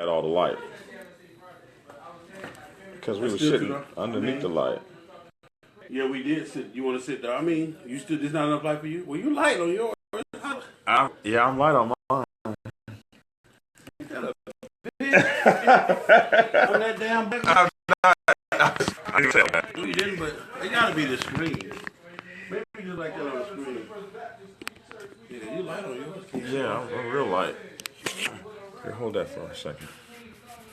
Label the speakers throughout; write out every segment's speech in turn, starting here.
Speaker 1: at all the light. Because we were sitting underneath the light.
Speaker 2: Yeah, we did sit. You want to sit there? I mean, you still, there's not enough light for you? Well, you light on yours.
Speaker 1: I'm light on mine.
Speaker 2: You got a big on that damn back.
Speaker 1: I didn't say that.
Speaker 2: No, you didn't, but it got to be the screen. Maybe just like that on the screen. Yeah, you light on yours.
Speaker 1: Yeah, I'm real light. Here, hold that for a second.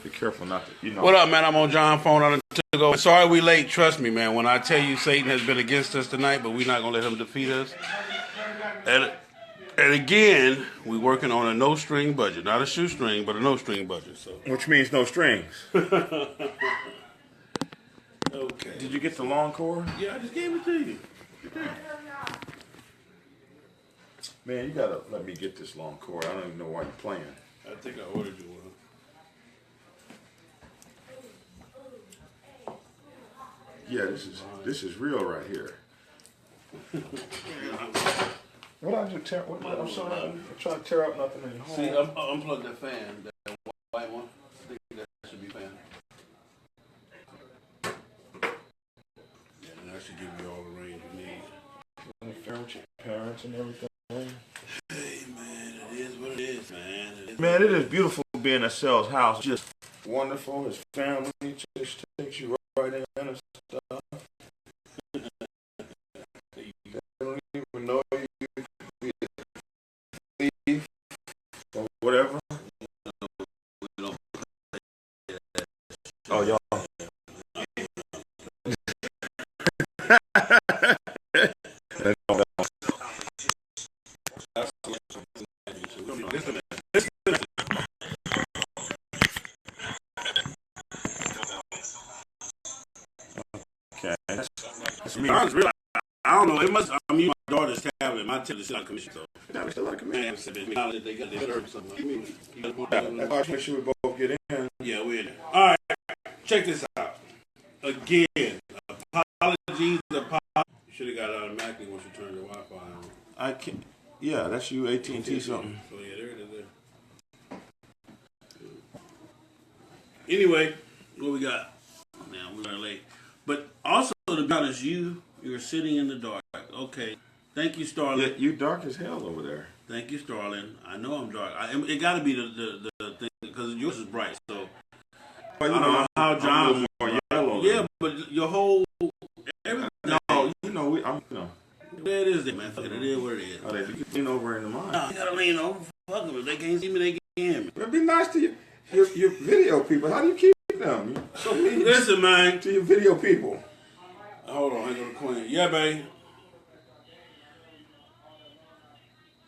Speaker 1: Be careful not to,
Speaker 2: What up, man? I'm on John's phone. I took over. Sorry we late. Trust me, man. When I tell you Satan has been against us tonight, but we're not going to let him defeat us. And again, we're working on a no-string budget. Not a shoestring, but a no-string budget. So.
Speaker 1: Which means no strings.
Speaker 2: Okay.
Speaker 1: Did you get the long cord?
Speaker 2: Yeah, I just gave it to you.
Speaker 1: Man, you gotta let me get this long cord. I don't even know why you're playing.
Speaker 2: I think I ordered you one.
Speaker 1: Yeah, this is real right here. What I just tear? I'm sorry, I'm trying to tear up nothing in the home.
Speaker 2: See, unplug that fan, that white one. I think that should be fan. Yeah, and that should give you all the range you need.
Speaker 1: Interfere with your parents and everything.
Speaker 2: Hey, man, it is what it is, man.
Speaker 1: Man, it is beautiful being at Cell's house. Just wonderful. His family just takes you right in and stuff. They don't even know you could be a thief or whatever. Oh, y'all.
Speaker 2: I don't know. It must. I'm using my daughter's tablet. My tablet's still on commission, so.
Speaker 1: Tablet's still on commission.
Speaker 2: They got something.
Speaker 1: Let's make sure we both get in.
Speaker 2: Yeah, we're in there. All right, check this out. Again, apologies. You should have got it automatically once you turned your Wi-Fi on.
Speaker 1: I can't. Yeah, that's you, AT&T something.
Speaker 2: So yeah, there it is. There. Anyway, what we got? Now we're late, but also to be honest, you're sitting in the dark. Okay, thank you, Starling.
Speaker 1: Yeah, you dark as hell over there.
Speaker 2: Thank you, Starling. I know I'm dark. It got to be the thing because yours is bright. So
Speaker 1: well,
Speaker 2: I don't know how John
Speaker 1: more yellow.
Speaker 2: Yeah, but your whole everything.
Speaker 1: No, you know I'm. You know.
Speaker 2: There it is, there, man. Fuck it is what it is.
Speaker 1: Oh, you can lean over in the mine.
Speaker 2: No, you gotta lean over. Fuck them. If they can't see me, they can't hear me.
Speaker 1: It'd be nice to your video people. How do you keep them? So mean.
Speaker 2: Listen, man.
Speaker 1: To your video people.
Speaker 2: Hold on, I go to Queen. Yeah, babe.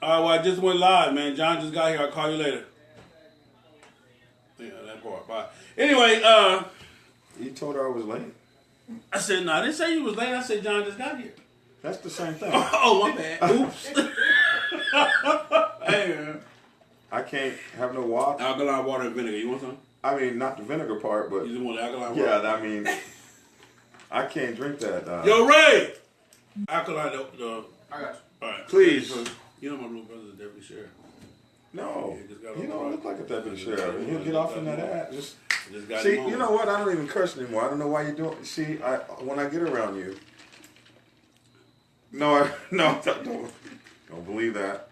Speaker 2: All right, well, I just went live, man. John just got here. I'll call you later. Yeah, that part. Bye. Anyway,
Speaker 1: You told her I was late?
Speaker 2: I said, no, I didn't say you was late. I said John just got here.
Speaker 1: That's the same thing.
Speaker 2: Oh, my bad. Oops. Hey, man.
Speaker 1: I can't have no water.
Speaker 2: Alkaline water and vinegar. You want some?
Speaker 1: I mean, not the vinegar part, but...
Speaker 2: You just want the alkaline water?
Speaker 1: Yeah, I mean... I can't drink that.
Speaker 2: Yo, Ray! Alkaline, I got you. All right.
Speaker 1: Please.
Speaker 2: You know my little brother's a deputy sheriff.
Speaker 1: No.
Speaker 2: Yeah,
Speaker 1: he don't look like a deputy sheriff. He'll get off in that ass.
Speaker 2: Just
Speaker 1: see, you know what? I don't even curse anymore. I don't know why you do it. See, when I get around you... No, don't believe that.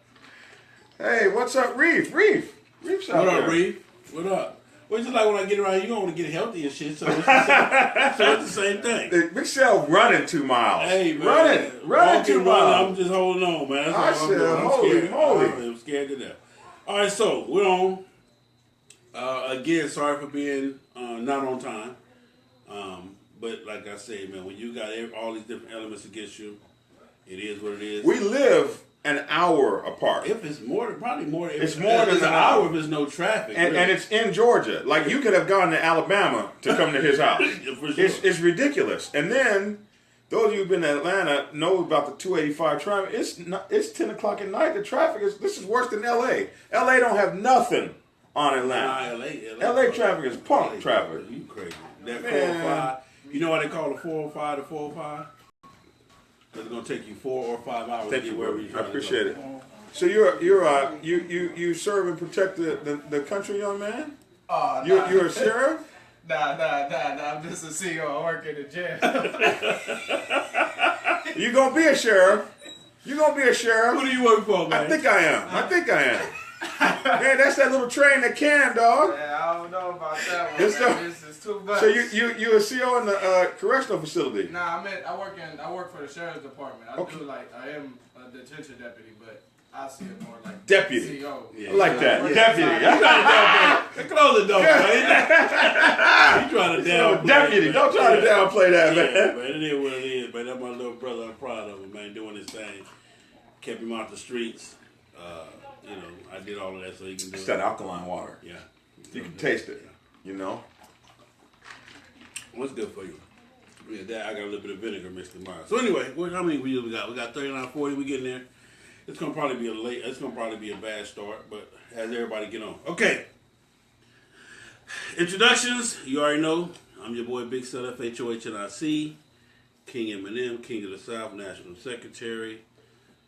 Speaker 1: Hey, what's up, Reef? Reef's out there.
Speaker 2: What up, Reef? What up? Well, it's just like when I get around you, don't want to get healthy and shit, so it's the same thing.
Speaker 1: Big Cell running 2 miles.
Speaker 2: Hey, man.
Speaker 1: Running 2 miles.
Speaker 2: I'm just holding on, man. That's
Speaker 1: I said, holy moly.
Speaker 2: I'm scared to death. All right, so we're on. Again, sorry for being not on time. But like I say, man, when you got all these different elements against you, it is what it is.
Speaker 1: We live an hour apart.
Speaker 2: If it's more, probably more.
Speaker 1: It's more than an hour
Speaker 2: if there's no traffic.
Speaker 1: And it's in Georgia. Like, you could have gone to Alabama to come to his house.
Speaker 2: For sure.
Speaker 1: It's ridiculous. And then, those of you who've been to Atlanta know about the 285 traffic. It's 10 o'clock at night. The traffic this is worse than L.A. L.A. don't have nothing on Atlanta. LA traffic is punk traffic.
Speaker 2: You crazy. That 405. You know why they call the 405 the 405? Because it's gonna take you 4 or 5 hours to get wherever you're trying to go. I appreciate it.
Speaker 1: So you serve and protect the country, young man?
Speaker 3: Oh,
Speaker 1: You're a sheriff?
Speaker 3: Nah. I'm just a CEO. I work in the jail.
Speaker 1: You gonna be a sheriff? You gonna be a sheriff?
Speaker 2: Who do you work for, man?
Speaker 1: I think I am. Man, that's that little train that can, dog.
Speaker 3: Yeah, I don't know about that one.
Speaker 1: This
Speaker 3: This is too much.
Speaker 1: So you a CO in the correctional facility?
Speaker 3: Nah, I work for the sheriff's department. I am a detention deputy, but I see it more like
Speaker 1: Deputy.
Speaker 3: CO.
Speaker 1: I like that. Deputy.
Speaker 2: Close the door, man. You trying to downplay
Speaker 1: Deputy.
Speaker 2: it,
Speaker 1: Don't try to downplay that, man.
Speaker 2: Man, it is what it is, man. That's my little brother. I'm proud of him, man, doing his thing. Kept him out the streets. You know, I did all of that so he can do
Speaker 1: It's
Speaker 2: it.
Speaker 1: that alkaline water.
Speaker 2: Yeah.
Speaker 1: You can taste it. You know.
Speaker 2: What's good for you? Yeah, that I got a little bit of vinegar mixed in mine. So anyway, how many we got? We got 39, 40. We getting there. It's gonna probably be It's gonna probably be a bad start, but as everybody get on. Okay. Introductions. You already know. I'm your boy Big Cell FHO HNIC, King M&M, King of the South, National Secretary,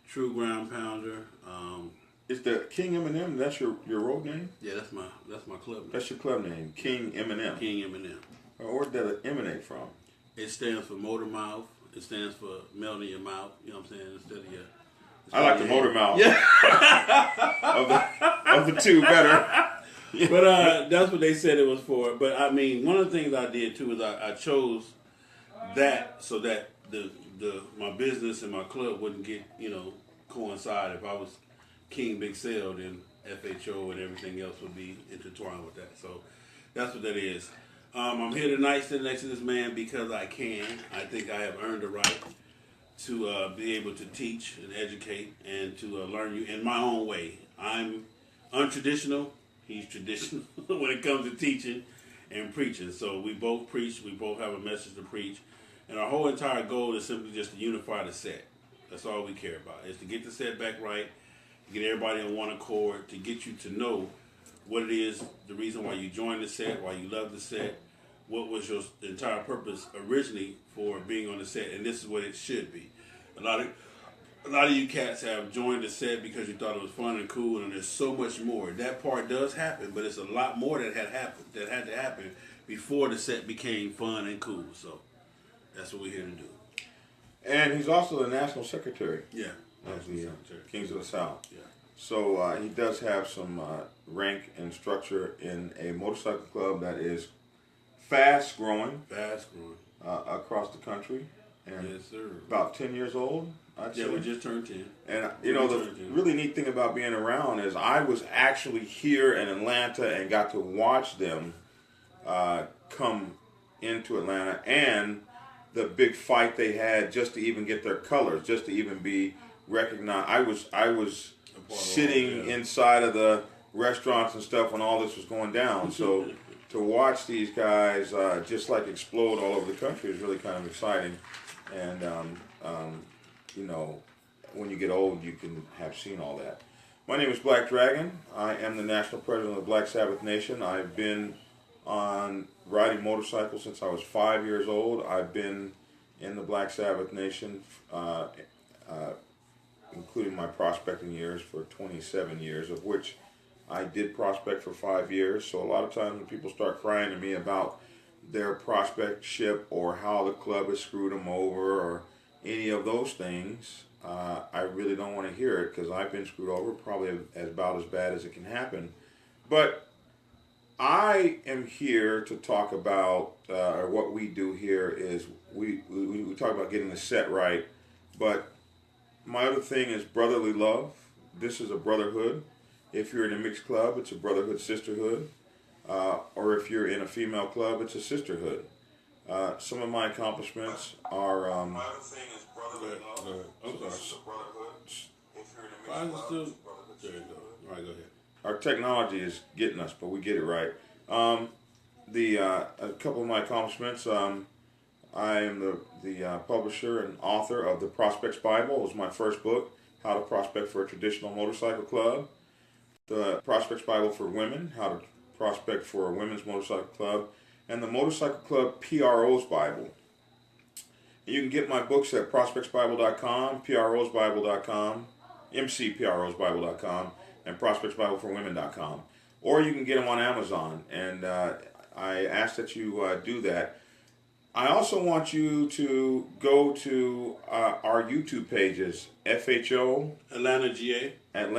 Speaker 2: True Ground Pounder.
Speaker 1: Is the King M&M? That's your road name?
Speaker 2: Yeah, that's my club name.
Speaker 1: That's your club name, King M&M.
Speaker 2: King M&M.
Speaker 1: Where did that emanate from?
Speaker 2: It stands for motor mouth. It stands for melt in your mouth. You know what I'm saying? Instead of your.
Speaker 1: I like the motor mouth.
Speaker 2: Yeah.
Speaker 1: of the two better.
Speaker 2: But that's what they said it was for. But I mean, one of the things I did too is I chose that so that my business and my club wouldn't get coincide. If I was King Big Cell, then FHO and everything else would be intertwined with that. So that's what that is. I'm here tonight sitting next to this man because I can. I think I have earned the right to be able to teach and educate and to learn you in my own way. I'm untraditional. He's traditional when it comes to teaching and preaching. So we both preach. We both have a message to preach. And our whole entire goal is simply just to unify the set. That's all we care about, is to get the set back right, to get everybody on one accord, to get you to know what it is, the reason why you joined the set, why you love the set, what was your entire purpose originally for being on the set, and this is what it should be. A lot of you cats have joined the set because you thought it was fun and cool, and there's so much more. That part does happen, but it's a lot more that had to happen before the set became fun and cool. So that's what we're here to do.
Speaker 1: And he's also the national secretary.
Speaker 2: Yeah.
Speaker 1: Of the Kings of the South.
Speaker 2: Yeah.
Speaker 1: So he does have some rank and structure in a motorcycle club that is fast growing across the country. And
Speaker 2: yes, sir.
Speaker 1: About 10 years old, I'd say.
Speaker 2: Yeah, we just turned 10.
Speaker 1: And, the really neat thing about being around is I was actually here in Atlanta and got to watch them come into Atlanta, and the big fight they had just to even get their colors, just to even be recognized. I was sitting inside of the restaurants and stuff when all this was going down. So to watch these guys just like explode all over the country is really kind of exciting. And when you get old, you can have seen all that. My name is Black Dragon. I am the national president of the Black Sabbath Nation. I've been on riding motorcycles since I was 5 years old. I've been in the Black Sabbath Nation, including my prospecting years, for 27 years, of which I did prospect for 5 years. So a lot of times when people start crying to me about their prospectship or how the club has screwed them over or any of those things, I really don't want to hear it, because I've been screwed over probably about as bad as it can happen. But I am here to talk about, or what we do here is we talk about getting the set right, but my other thing is brotherly love. This is a brotherhood. If you're in a mixed club, it's a brotherhood, sisterhood. Or if you're in a female club, it's a sisterhood. Some of my accomplishments are... my other thing is brotherly love. This is a brotherhood. If you're in a mixed club, it's a brotherhood, sisterhood. All right, go ahead. Our technology is getting us, but we get it right. A couple of my accomplishments. I am the publisher and author of the Prospects Bible. It was my first book, How to Prospect for a Traditional Motorcycle Club. The Prospects Bible for Women, How to Prospect for a Women's Motorcycle Club. And the Motorcycle Club PRO's Bible. You can get my books at prospectsbible.com, prosbible.com, mcprosbible.com, and prospectsbibleforwomen.com. or you can get them on Amazon. And I ask that you do that. I also want you to go to our YouTube pages, FHO,
Speaker 2: Atlanta, GA.
Speaker 1: And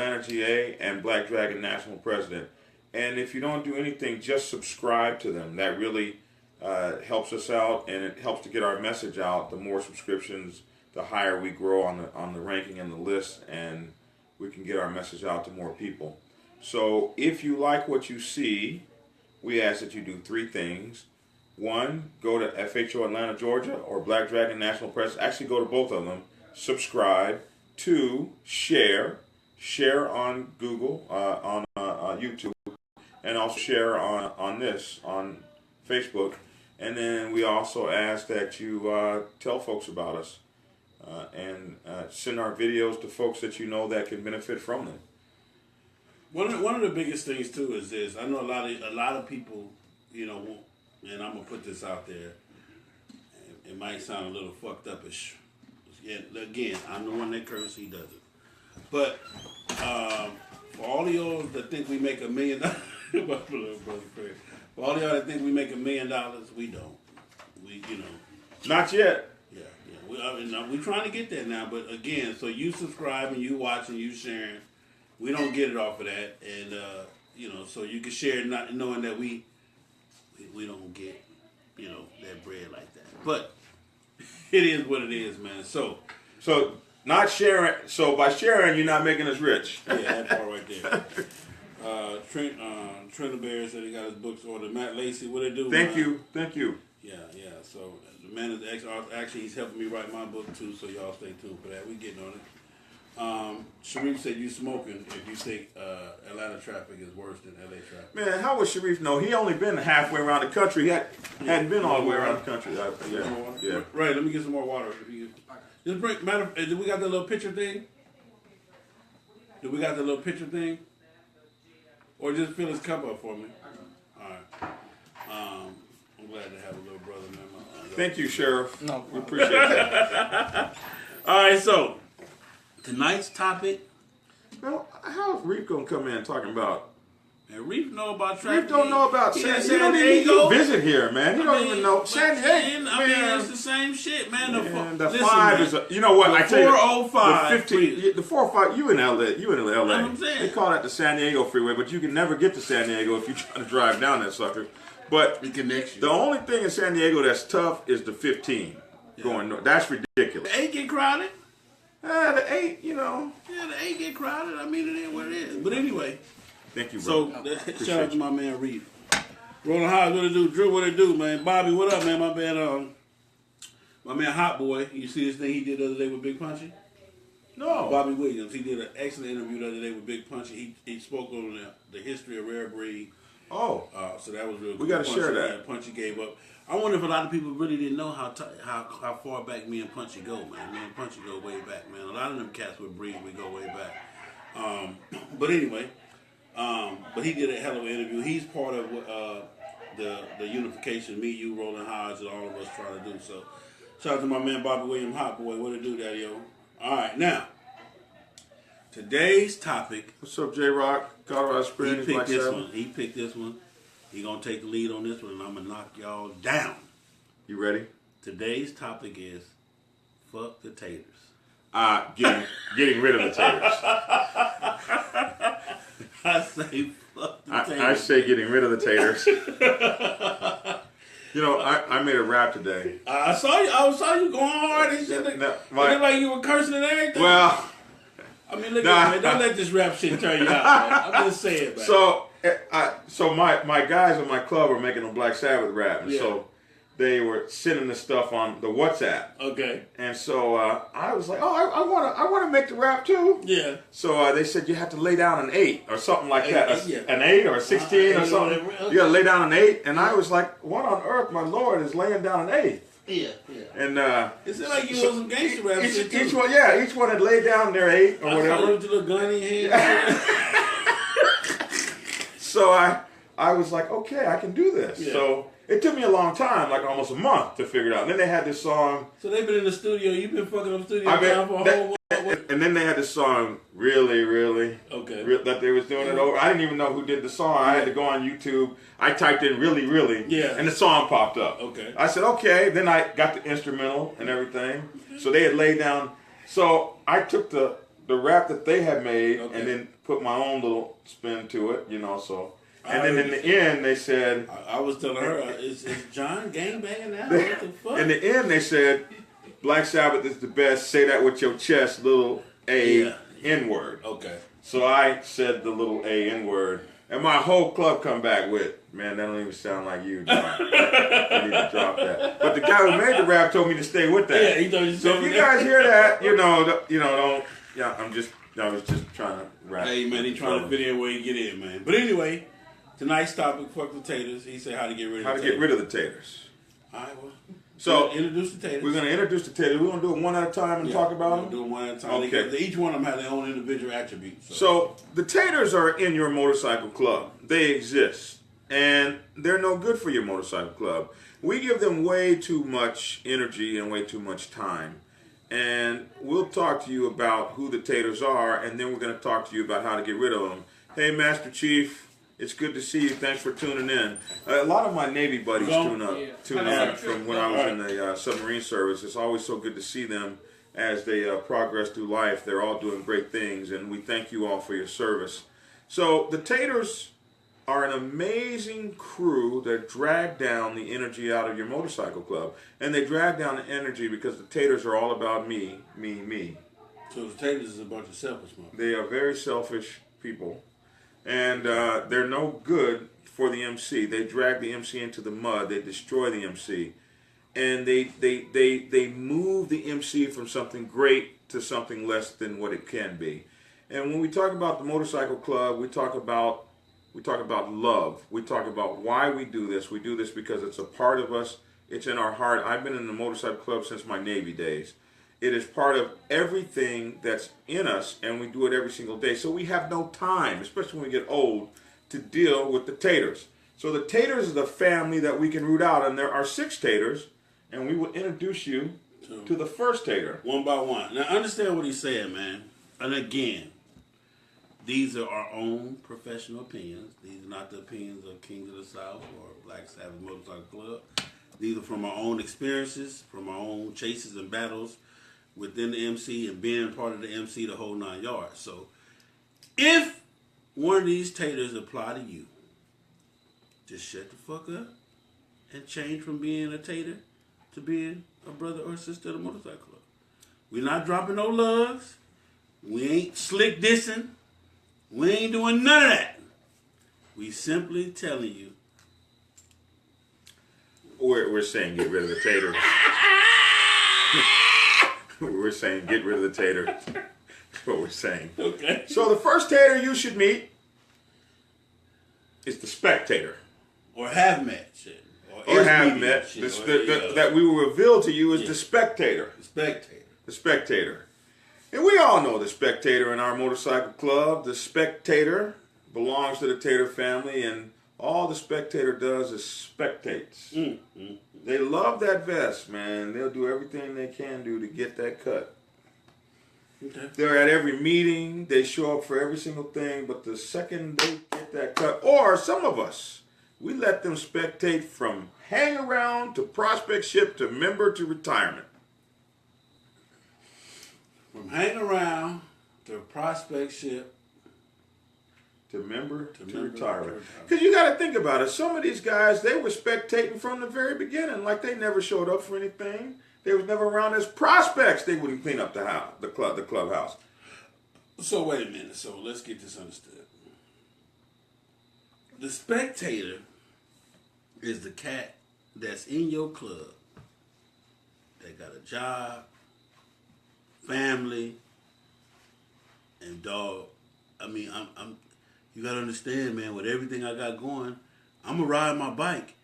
Speaker 1: Black Dragon National President. And if you don't do anything, just subscribe to them. That really helps us out, and it helps to get our message out. The more subscriptions, the higher we grow on the ranking and the list, and we can get our message out to more people. So if you like what you see, we ask that you do 3 things. 1, go to FHO Atlanta, Georgia, or Black Dragon National President. Actually, go to both of them. Subscribe. 2, share. Share on Google, on YouTube, and also share on Facebook. And then we also ask that you tell folks about us and send our videos to folks that you know that can benefit from them.
Speaker 2: One of the biggest things too is this. I know a lot of people, you know, and I'm gonna put this out there. It might sound a little fucked up-ish. Again, I'm the one that curses. He doesn't. But for all of y'all that think we make $1 million, for all of y'all that think we make $1 million, we don't. We, you know,
Speaker 1: not yet.
Speaker 2: Yeah. We're trying to get there now. But again, so you subscribe and you watch and you sharing. We don't get it off of that, and you know, so you can share not knowing that we don't get, you know, that bread like that. But it is what it is, man. So not sharing. So by sharing, you're not making us rich. Yeah, that part right there. Trent Bear said he got his books ordered. Matt Lacey, what they do?
Speaker 1: Thank you.
Speaker 2: Yeah. So the man is actually he's helping me write my book too. So y'all stay tuned for that. We getting on it. Sharif said you smoking if you think Atlanta traffic is worse than LA traffic.
Speaker 1: Man, how would Sharif know? He only been halfway around the country. He hadn't been all the way around the country. Yeah.
Speaker 2: Right, let me get some more water. Just bring, do we got the little picture thing? Or just fill his cup up for me? Alright. I'm glad to have a little brother, man.
Speaker 1: Thank you, Sheriff.
Speaker 3: No,
Speaker 1: we appreciate that.
Speaker 2: Alright, so tonight's topic.
Speaker 1: Well, how's Reef gonna come in talking about?
Speaker 2: And Reef know about traffic.
Speaker 1: Reef don't know about San Diego. He don't even visit here, man. He don't even know San Diego.
Speaker 2: I mean, it's the same shit, man.
Speaker 1: The 5 is you know what? I tell you,
Speaker 2: 405.
Speaker 1: The 405. You in LA? You in LA?
Speaker 2: That's what I'm saying.
Speaker 1: They call that the San Diego freeway, but you can never get to San Diego if you try to drive down that sucker. But
Speaker 2: it connects you.
Speaker 1: The only thing in San Diego that's tough is the 15 going north. That's ridiculous.
Speaker 2: The 8 get crowded.
Speaker 1: The 8, you know.
Speaker 2: Yeah, the 8 get crowded. I mean, it is what it is. But anyway.
Speaker 1: Thank you, bro.
Speaker 2: So, shout out to my man, Reed. Rolling Highs, what it do? Drew, what it do, man? Bobby, what up, man? My man, Hot Boy. You see this thing he did the other day with Big Punchy?
Speaker 1: No.
Speaker 2: Bobby Williams. He did an excellent interview the other day with Big Punchy. He spoke on the history of rare breed.
Speaker 1: Oh.
Speaker 2: So that was real good.
Speaker 1: We got to share that.
Speaker 2: Yeah, Punchy gave up. I wonder if a lot of people really didn't know how far back me and Punchy go, man. Me and Punchy go way back, man. A lot of them cats with breed, we go way back. But anyway, but he did a hell of an interview. He's part of the unification, me, you, Rolling Highs, and all of us trying to do. So shout out to my man Bobby Williams, Hot Boy. What it do, Daddy-O? All right, now, today's topic.
Speaker 1: What's up, J-Rock? Colorado Springs.
Speaker 2: He picked this one. He gonna take the lead on this one, and I'm gonna knock y'all down.
Speaker 1: You ready?
Speaker 2: Today's topic is fuck the taters.
Speaker 1: Getting rid of the taters.
Speaker 2: I say fuck the taters.
Speaker 1: I say getting rid of the taters. You know, I made a rap today.
Speaker 2: I saw you going hard and shit. It looked like you were cursing and everything.
Speaker 1: Well,
Speaker 2: I mean, look at me. Don't let this rap shit turn you out, man. I'm just saying, man.
Speaker 1: So my guys in my club were making a Black Sabbath rap, and so they were sending the stuff on the WhatsApp.
Speaker 2: Okay.
Speaker 1: And so I was like, I want to make the rap too.
Speaker 2: Yeah.
Speaker 1: So they said you have to lay down an 8 or something like that,
Speaker 2: yeah.
Speaker 1: an 8 or a 16 or something. You got to lay down an 8, and I was like, what on earth, my Lord, is laying down an 8?
Speaker 2: Yeah.
Speaker 1: And
Speaker 2: it's like you know some gangster rap shit too.
Speaker 1: Each one had laid down their 8 or whatever.
Speaker 2: With your little gun in your hand.
Speaker 1: So I I was like, okay, I can do this.
Speaker 2: Yeah.
Speaker 1: So it took me a long time, like almost a month to figure it out. And then they had this song.
Speaker 2: So they've been in the studio. You've been fucking up studio
Speaker 1: I mean,
Speaker 2: time for a whole month.
Speaker 1: and then they had this song, really,
Speaker 2: Okay.
Speaker 1: that they was doing it over. I didn't even know who did the song. I had to go on YouTube. I typed in really,
Speaker 2: Yeah.
Speaker 1: and the song popped up.
Speaker 2: Okay.
Speaker 1: I said, okay. Then I got the instrumental and everything. So they had laid down. So I took the rap that they had made and then put my own little spin to it, so. And then in the end, they said...
Speaker 2: I was telling her, is John gangbanging now? What the fuck?
Speaker 1: In the end, they said, Black Sabbath is the best. Say that with your chest, little A, N-word.
Speaker 2: Okay.
Speaker 1: So I said the little A, N-word. And my whole club come back with, man, that don't even sound like you, John. You need to drop that. But the guy who made the rap told me to stay with that.
Speaker 2: Yeah, he told you to
Speaker 1: So
Speaker 2: stay
Speaker 1: if
Speaker 2: with
Speaker 1: you
Speaker 2: that.
Speaker 1: guys hear that, don't... Yeah, I was just trying to rap.
Speaker 2: Hey, man, he trying to fit in where he get in, man. But anyway, tonight's topic, fuck the taters. He said how to get rid of
Speaker 1: How
Speaker 2: the
Speaker 1: to
Speaker 2: taters.
Speaker 1: get rid of the taters.
Speaker 2: All right, well.
Speaker 1: So,
Speaker 2: introduce the taters.
Speaker 1: we're going to introduce the taters. We're going to do it one at a time and talk about them?
Speaker 2: Do them one at a time.
Speaker 1: Okay.
Speaker 2: Each one of them have their own individual attributes.
Speaker 1: So, the taters are in your motorcycle club. They exist. And they're no good for your motorcycle club. We give them way too much energy and way too much time. And we'll talk to you about who the taters are, and then we're going to talk to you about how to get rid of them. Hey, Master Chief, it's good to see you. Thanks for tuning in. A lot of my Navy buddies tune in from when I was in the submarine service. It's always so good to see them as they progress through life. They're all doing great things, and we thank you all for your service. So the taters are an amazing crew that drag down the energy out of your motorcycle club. And they drag down the energy because the taters are all about me.
Speaker 2: So the taters is a bunch of selfish motherfuckers.
Speaker 1: They are very selfish people. And they're no good for the MC. They drag the MC into the mud. They destroy the MC. And they move the MC from something great to something less than what it can be. And when we talk about the motorcycle club, we talk about love. We talk about why we do this. We do this because it's a part of us. It's in our heart. I've been in the motorcycle club since my Navy days. It is part of everything that's in us, and we do it every single day. So we have no time, especially when we get old, to deal with the taters. So the taters is the family that we can root out, and there are 6 taters, and we will introduce you to the first tater.
Speaker 2: One by one. Now understand what he's saying, man. And again, these are our own professional opinions. These are not the opinions of Kings of the South or Black Sabbath Motorcycle Club. These are from our own experiences, from our own chases and battles within the MC and being part of the MC the whole 9 yards. So if one of these taters apply to you, just shut the fuck up and change from being a tater to being a brother or sister of the motorcycle club. We're not dropping no lugs. We ain't slick dissing. We ain't doing none of that. We simply telling you.
Speaker 1: We're saying get rid of the tater. We're saying get rid of the tater. That's what we're saying.
Speaker 2: Okay.
Speaker 1: So the first tater you should meet is the spectator.
Speaker 2: Or have met shit.
Speaker 1: Or have met. That we will reveal to you is the spectator.
Speaker 2: The spectator.
Speaker 1: The spectator. And we all know the spectator in our motorcycle club. The spectator belongs to the tater family, and all the spectator does is spectates. They love that vest, man. They'll do everything they can do to get that cut.
Speaker 2: Okay.
Speaker 1: They're at every meeting. They show up for every single thing, but the second they get that cut, or some of us, we let them spectate from hang around to prospect ship to member to retirement.
Speaker 2: From hang around to prospect ship
Speaker 1: to member to
Speaker 2: member
Speaker 1: retirement. Because you got to think about it. Some of these guys, they were spectating from the very beginning. Like they never showed up for anything. They was never around as prospects. They wouldn't clean up the house, the clubhouse.
Speaker 2: So wait a minute. So let's get this understood. The spectator is the cat that's in your club that got a job, family, and dog. I mean, I'm. You gotta understand, man. With everything I got going, I'm gonna ride my bike,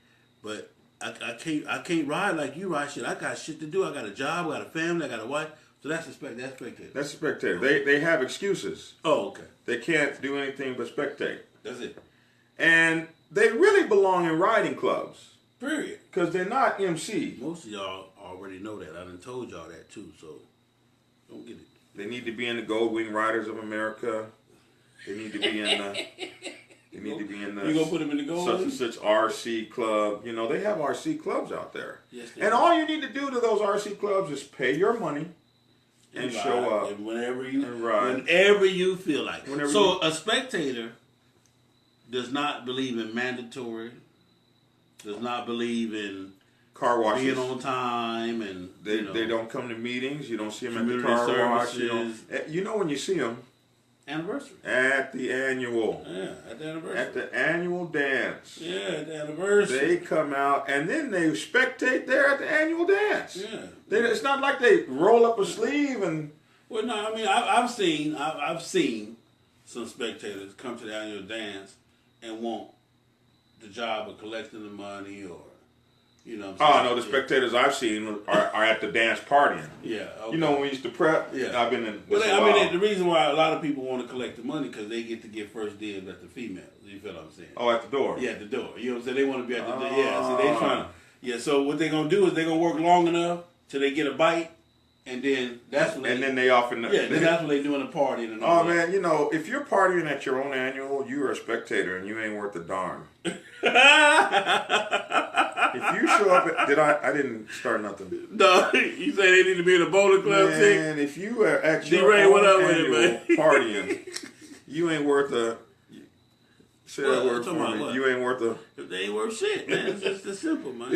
Speaker 2: but I can't ride like you ride. Shit, I got shit to do. I got a job. I got a family. I got a wife. So that's spectator.
Speaker 1: That's a spectator. They have excuses.
Speaker 2: Oh, okay.
Speaker 1: They can't do anything but spectate.
Speaker 2: That's it.
Speaker 1: And they really belong in riding clubs.
Speaker 2: Period.
Speaker 1: Because they're not MC.
Speaker 2: Most of y'all already know that. I done told y'all that too, so don't get it.
Speaker 1: They need to be in the Gold Wing Riders of America. They need to be in the... They need to be in the...
Speaker 2: You gonna put them in the Gold
Speaker 1: such
Speaker 2: Wing?
Speaker 1: and such RC club. You know, they have RC clubs out there.
Speaker 2: Yes,
Speaker 1: and
Speaker 2: do.
Speaker 1: all you need to do to those RC clubs is pay your money and show up.
Speaker 2: And whenever you feel like. A spectator does not believe in mandatory, does not believe in
Speaker 1: car washes.
Speaker 2: being on time, and
Speaker 1: they don't come to meetings. You don't see them at the
Speaker 2: community
Speaker 1: car wash.
Speaker 2: services.
Speaker 1: You know when you see them
Speaker 2: anniversary.
Speaker 1: at the annual.
Speaker 2: Yeah, at the anniversary.
Speaker 1: At the annual dance.
Speaker 2: Yeah, at the anniversary.
Speaker 1: They come out and then they spectate there at the annual dance.
Speaker 2: Yeah.
Speaker 1: It's not like they roll up a sleeve and.
Speaker 2: Well, no, I mean I've seen some spectators come to the annual dance and want the job of collecting the money, or
Speaker 1: the spectators I've seen are at the dance partying.
Speaker 2: Yeah, okay.
Speaker 1: You know when we used to prep.
Speaker 2: Yeah,
Speaker 1: I've been in.
Speaker 2: The reason why a lot of people want to collect the money because they get to get first dibs at the females. You feel what I'm saying?
Speaker 1: Oh, at the door.
Speaker 2: Yeah, at the door. You know what I'm saying? They want to be at the door. Yeah, so they trying to. Yeah, so what they gonna do is they gonna work long enough till they get a bite. And then that's when
Speaker 1: then they off in the
Speaker 2: then that's when they doing the partying and all
Speaker 1: that. Man, if you're partying at your own annual, you're a spectator and you ain't worth a darn. If you show up I didn't start nothing.
Speaker 2: No, you say they need to be in a bowling club too?
Speaker 1: Man, if you are at your own annual partying, you ain't worth a say that word for me. You ain't worth a
Speaker 2: they ain't worth shit, man. It's just as simple, man.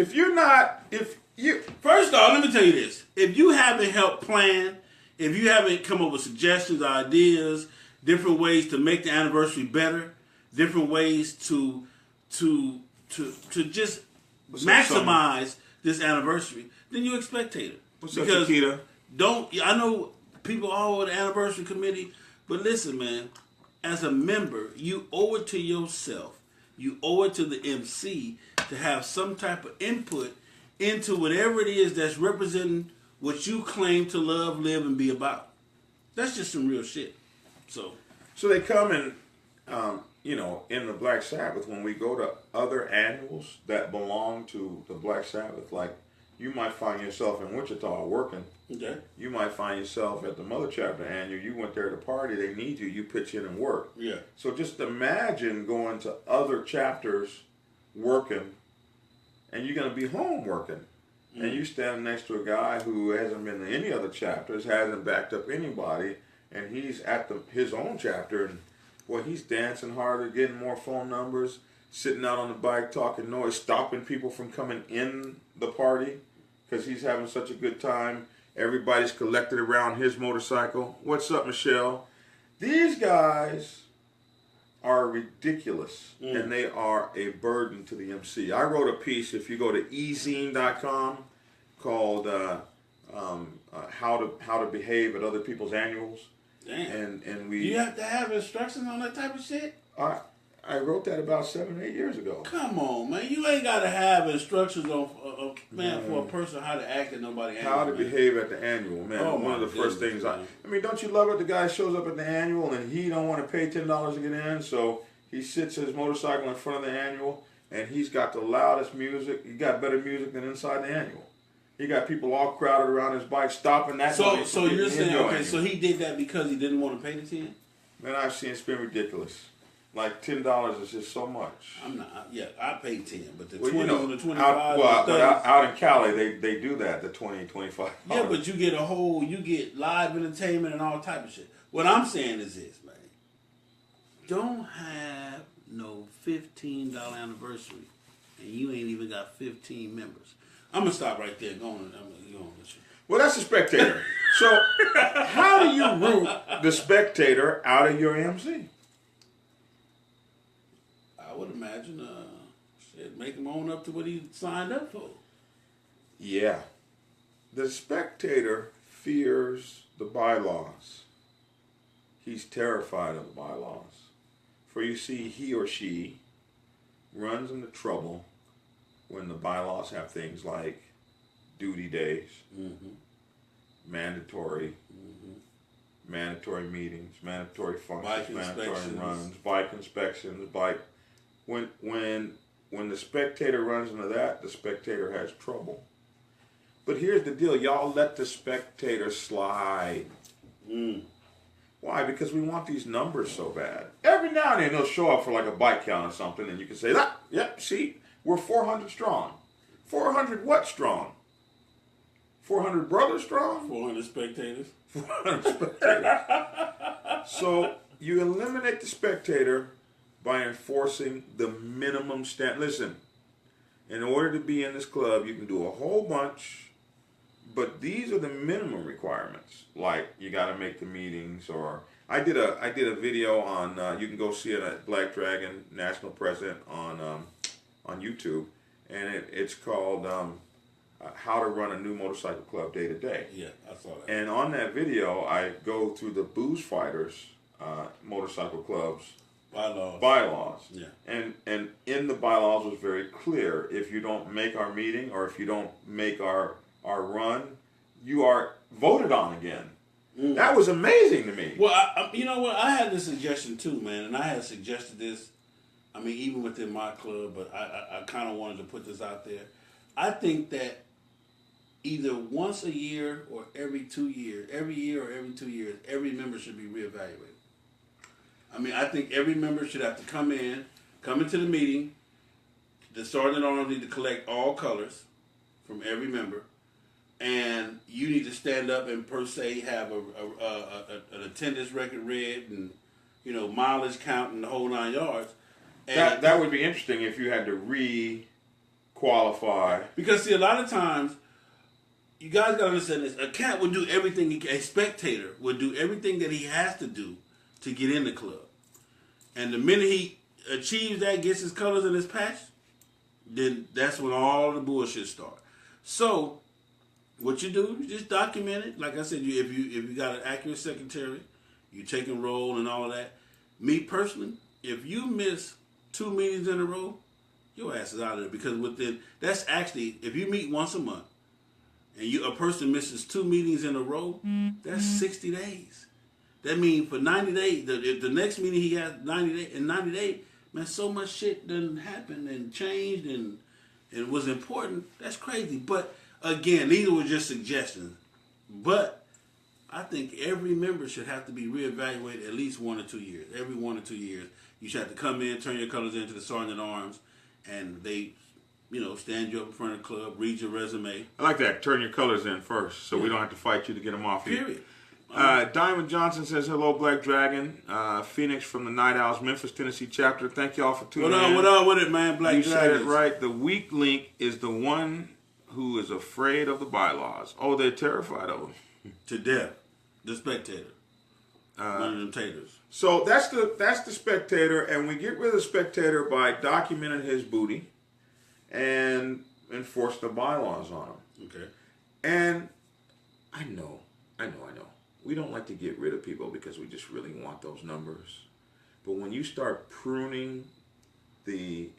Speaker 2: First off, let me tell you this. If you haven't helped plan, if you haven't come up with suggestions, ideas, different ways to make the anniversary better, different ways to just maximize this anniversary, then you're a spectator.
Speaker 1: What's up, Chiquita?
Speaker 2: I know people all over the anniversary committee, but listen, man, as a member, you owe it to yourself, you owe it to the MC to have some type of input into whatever it is that's representing what you claim to love, live, and be about. That's just some real shit. So
Speaker 1: they come in, in the Black Sabbath, when we go to other annuals that belong to the Black Sabbath, like you might find yourself in Wichita working.
Speaker 2: Okay.
Speaker 1: You might find yourself at the Mother Chapter annual. You went there to party. They need you. You pitch in and work.
Speaker 2: Yeah.
Speaker 1: So just imagine going to other chapters working, and you're going to be home working. Mm. And you stand next to a guy who hasn't been to any other chapters, hasn't backed up anybody, and he's at his own chapter, and he's dancing harder, getting more phone numbers, sitting out on the bike, talking noise, stopping people from coming in the party because he's having such a good time. Everybody's collected around his motorcycle. What's up, Michelle? These guys are ridiculous, and they are a burden to the MC. I wrote a piece, if you go to ezine.com, called how to behave at other people's annuals.
Speaker 2: Damn.
Speaker 1: And we.
Speaker 2: You have to have instructions on that type of shit?
Speaker 1: I wrote that about 7 or 8 years ago.
Speaker 2: Come on, man. You ain't got to have instructions on for a person how to act at nobody annual.
Speaker 1: How to behave at the annual, man.
Speaker 2: Oh,
Speaker 1: one of the first things I mean, don't you love it? The guy shows up at the annual and he don't want to pay $10 to get in, so he sits his motorcycle in front of the annual and he's got the loudest music. He got better music than inside the annual. He got people all crowded around his bike stopping that.
Speaker 2: So you're saying, okay, so he did that because he didn't want to pay the 10?
Speaker 1: Man, I've seen it's been ridiculous. Like $10 is just so much.
Speaker 2: I'm not. Yeah, I paid 10, but the
Speaker 1: 20
Speaker 2: and the 25.
Speaker 1: Out in Cali, they do that. The 20, 25.
Speaker 2: Yeah, but you get live entertainment and all type of shit. What I'm saying is this, man. Don't have no $15 anniversary, and you ain't even got 15 members. I'm gonna stop right there. Go on.
Speaker 1: Well, that's a spectator. So, how do you root the spectator out of your MC?
Speaker 2: I would imagine, make him own up to what he signed up for.
Speaker 1: Yeah. The spectator fears the bylaws. He's terrified of the bylaws. For you see, he or she runs into trouble when the bylaws have things like duty days, mandatory meetings, mandatory functions, mandatory runs, bike inspections, when the spectator runs into that, the spectator has trouble. But here's the deal: y'all let the spectator slide. Why? Because we want these numbers so bad. Every now and then they'll show up for like a bike count or something, and you can say, yep, see, we're 400 strong. 400 what strong? 400 brothers strong?
Speaker 2: 400 spectators.
Speaker 1: 400 spectators. So you eliminate the spectator by enforcing the minimum standard. Listen, in order to be in this club, you can do a whole bunch, but these are the minimum requirements. Like you got to make the meetings, or I did a video on. You can go see it at Black Dragon National President on YouTube, and it's called How to Run a New Motorcycle Club Day to Day.
Speaker 2: Yeah, I saw that.
Speaker 1: And on that video, I go through the Booze Fighters motorcycle clubs bylaws.
Speaker 2: Yeah.
Speaker 1: And in the bylaws was very clear: if you don't make our meeting or if you don't make our run, you are voted on again. That was amazing to me.
Speaker 2: Well, you know what? I had this suggestion too, man, and I had suggested this. I mean, even within my club, but I kind of wanted to put this out there. I think that either once a year or every 2 years, every year or every 2 years, every member should be reevaluated. I mean, I think every member should have to come into the meeting. The sergeant arms need to collect all colors from every member, and you need to stand up and per se have an attendance record read and mileage count and the whole 9 yards. And
Speaker 1: that would be interesting if you had to re-qualify.
Speaker 2: Because see, a lot of times, you guys gotta understand this: a cat would do everything. A spectator would do everything that he has to do to get in the club, and the minute he achieves that, gets his colors and his patch, then that's when all the bullshit starts. So, what you do, you just document it. Like I said, if you got an accurate secretary, you take and roll and all of that. Me personally, if you miss 2 meetings in a row, your ass is out of there, because that's actually, if you meet once a month and a person misses 2 meetings in a row, that's 60 days. That means for 90 days, if the next meeting he has 90 days, man, so much shit done happened and changed and was important. That's crazy. But again, these were just suggestions. But I think every member should have to be reevaluated at least 1 or 2 years. Every 1 or 2 years, you should have to come in, turn your colors into the sergeant at arms, and they, stand you up in front of the club, read your resume.
Speaker 1: I like that. Turn your colors in first, so we don't have to fight you to get them off you.
Speaker 2: Period.
Speaker 1: Diamond Johnson says, hello, Black Dragon. Phoenix from the Night Owls, Memphis, Tennessee chapter. Thank y'all for tuning in.
Speaker 2: What up with it, man? Black Dragon.
Speaker 1: You said it right. The weak link is the one who is afraid of the bylaws. Oh, they're terrified of them.
Speaker 2: To death. The spectator. One of them taters.
Speaker 1: So that's the spectator, and we get rid of the spectator by documenting his booty and enforce the bylaws on him.
Speaker 2: Okay.
Speaker 1: And I know. We don't like to get rid of people because we just really want those numbers. But when you start pruning the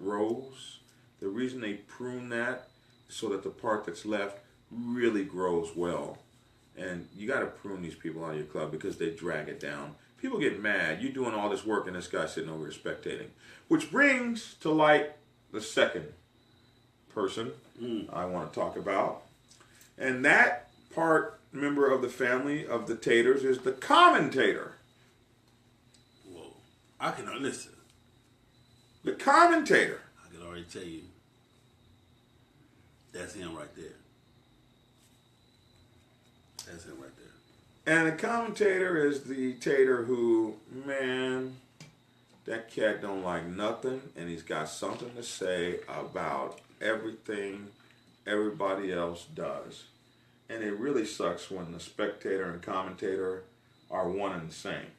Speaker 1: rows, the reason they prune that is so that the part that's left really grows well. And you got to prune these people out of your club because they drag it down. People get mad. You're doing all this work and this guy's sitting over here spectating. Which brings to light the second person I want to talk about. And that member of the family of the Taters is the commentator.
Speaker 2: Whoa. I can listen.
Speaker 1: The commentator.
Speaker 2: I can already tell you. That's him right there. That's him right there.
Speaker 1: And the commentator is the tater who, man, that cat don't like nothing, and he's got something to say about everything everybody else does. And it really sucks when the spectator and commentator are one and the same.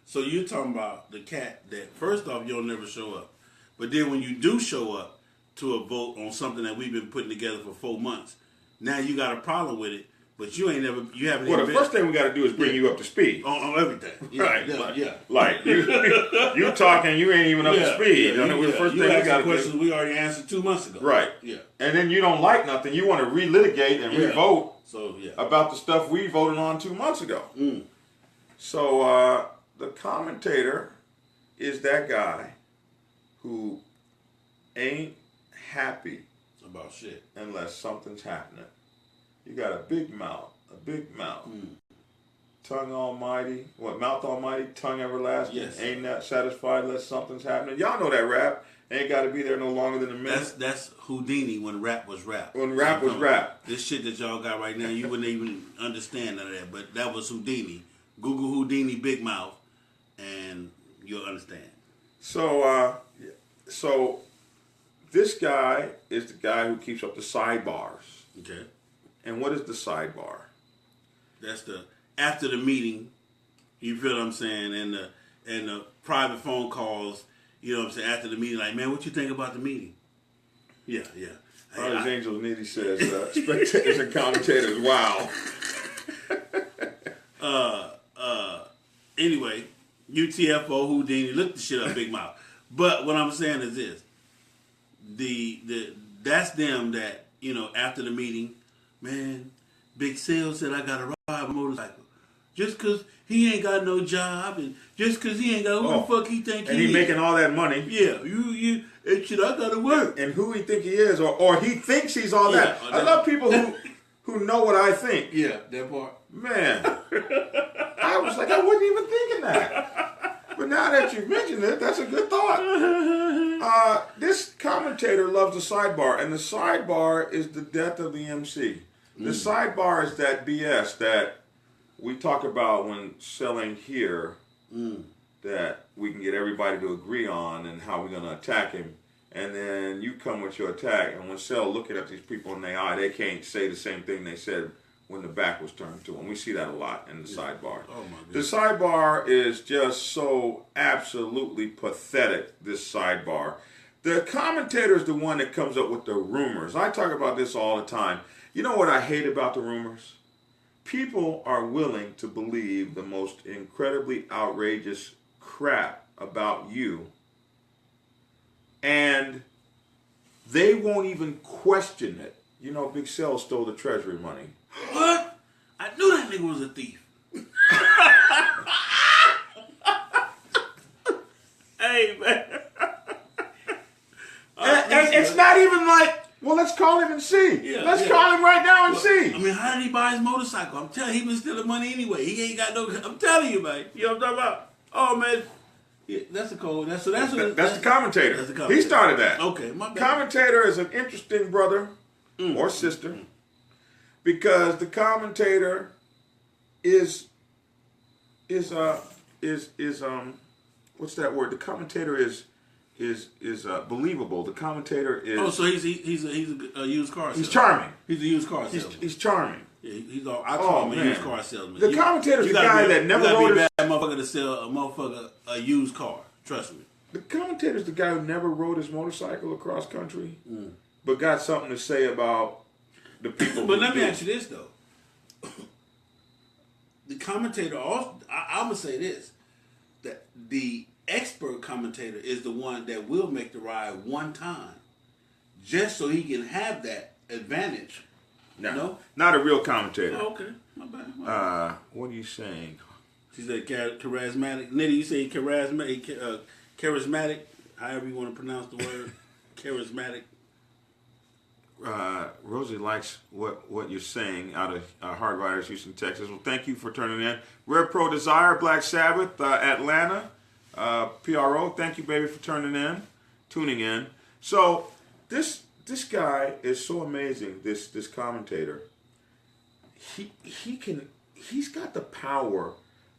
Speaker 2: So you're talking about the cat that, first off, you'll never show up. But then when you do show up to a vote on something that we've been putting together for 4 months, now you got a problem with it, but you haven't
Speaker 1: Well, the first thing we got to do is bring you up to speed.
Speaker 2: On everything. Yeah,
Speaker 1: right.
Speaker 2: Yeah.
Speaker 1: Like, you talking, you ain't even up to speed.
Speaker 2: Yeah,
Speaker 1: The first
Speaker 2: you
Speaker 1: thing we
Speaker 2: asked
Speaker 1: got to
Speaker 2: questions
Speaker 1: do.
Speaker 2: we already answered 2 months ago.
Speaker 1: Right.
Speaker 2: Yeah.
Speaker 1: And then you don't like nothing. You want to relitigate and re-vote about the stuff we voted on 2 months ago. So the commentator is that guy who ain't happy
Speaker 2: about shit
Speaker 1: unless something's happening. You got a big mouth, tongue almighty, mouth almighty, tongue everlasting,
Speaker 2: yes.
Speaker 1: Ain't not satisfied unless something's happening. Y'all know that rap. Ain't got to be there no longer than a minute.
Speaker 2: That's Houdini when rap was rap.
Speaker 1: When rap was rap.
Speaker 2: This shit that y'all got right now, you wouldn't even understand none of that. But that was Houdini. Google Houdini big mouth, and you'll understand.
Speaker 1: So this guy is the guy who keeps up the sidebars.
Speaker 2: Okay.
Speaker 1: And what is the sidebar?
Speaker 2: That's the after the meeting. You feel what I'm saying? And the private phone calls. You know what I'm saying? After the meeting, like, man, what you think about the meeting? Yeah.
Speaker 1: As Angel Nitty says, spectators and commentators, wow.
Speaker 2: Anyway, UTFO, Houdini, look the shit up, big mouth. But what I'm saying is this. That's them that, you know, after the meeting, man, Big Cell said I got to ride a motorcycle. Just because he ain't got no job and just because he ain't got who the fuck he think he is.
Speaker 1: And he making all that money.
Speaker 2: Yeah, you shit, I got to work.
Speaker 1: And who he think he is or he thinks he's all that. I love people who know what I think.
Speaker 2: Yeah, that part.
Speaker 1: Man, I was like, I wasn't even thinking that. But now that you've mentioned it, that's a good thought. This commentator loves the sidebar, and the sidebar is the death of the MC. The sidebar is that BS that we talk about when selling here that we can get everybody to agree on and how we're going to attack him. And then you come with your attack, and when Sell looking at these people in their eye, they can't say the same thing they said when the back was turned to them. We see that a lot in the sidebar.
Speaker 2: Oh my goodness.
Speaker 1: The sidebar is just so absolutely pathetic, this sidebar. The commentator is the one that comes up with the rumors. I talk about this all the time. You know what I hate about the rumors? People are willing to believe the most incredibly outrageous crap about you, and they won't even question it. You know, Big Cell stole the treasury money.
Speaker 2: What? I knew that nigga was a thief. Hey, man.
Speaker 1: And it's not even like, well, let's call him and see. Let's call him right now and see.
Speaker 2: I mean, how did he buy his motorcycle? I'm telling you, he was stealing money anyway. He ain't got no. I'm telling you, man. You know what I'm talking about? Oh, man. Yeah, that's the code. That's the commentator.
Speaker 1: That's the commentator. He started that.
Speaker 2: Okay, my bad.
Speaker 1: Commentator is an interesting brother or sister because the commentator is what's that word? The commentator is believable. The commentator is.
Speaker 2: Oh, so he's a used car salesman.
Speaker 1: He's charming.
Speaker 2: He's a used car salesman.
Speaker 1: He's charming.
Speaker 2: Yeah, I call him a used car salesman.
Speaker 1: The commentator's the guy that never rode
Speaker 2: a bad motherfucker to sell a used car. Trust me.
Speaker 1: The commentator's the guy who never rode his motorcycle across country, but got something to say about the people.
Speaker 2: But let me ask you this though: the commentator also, I'm gonna say this, that the expert commentator is the one that will make the ride one time, just so he can have that advantage. No?
Speaker 1: Not a real commentator.
Speaker 2: Oh, okay, my bad.
Speaker 1: What are you saying?
Speaker 2: She said charismatic. Nitty, you say charismatic, charismatic, however you want to pronounce the word, charismatic.
Speaker 1: Rosie likes what you're saying out of Hard Riders, Houston, Texas. Well, thank you for turning in. Rare Pro Desire, Black Sabbath, Atlanta, PRO. Thank you, baby, for tuning in. So this guy is so amazing. This commentator. He's got the power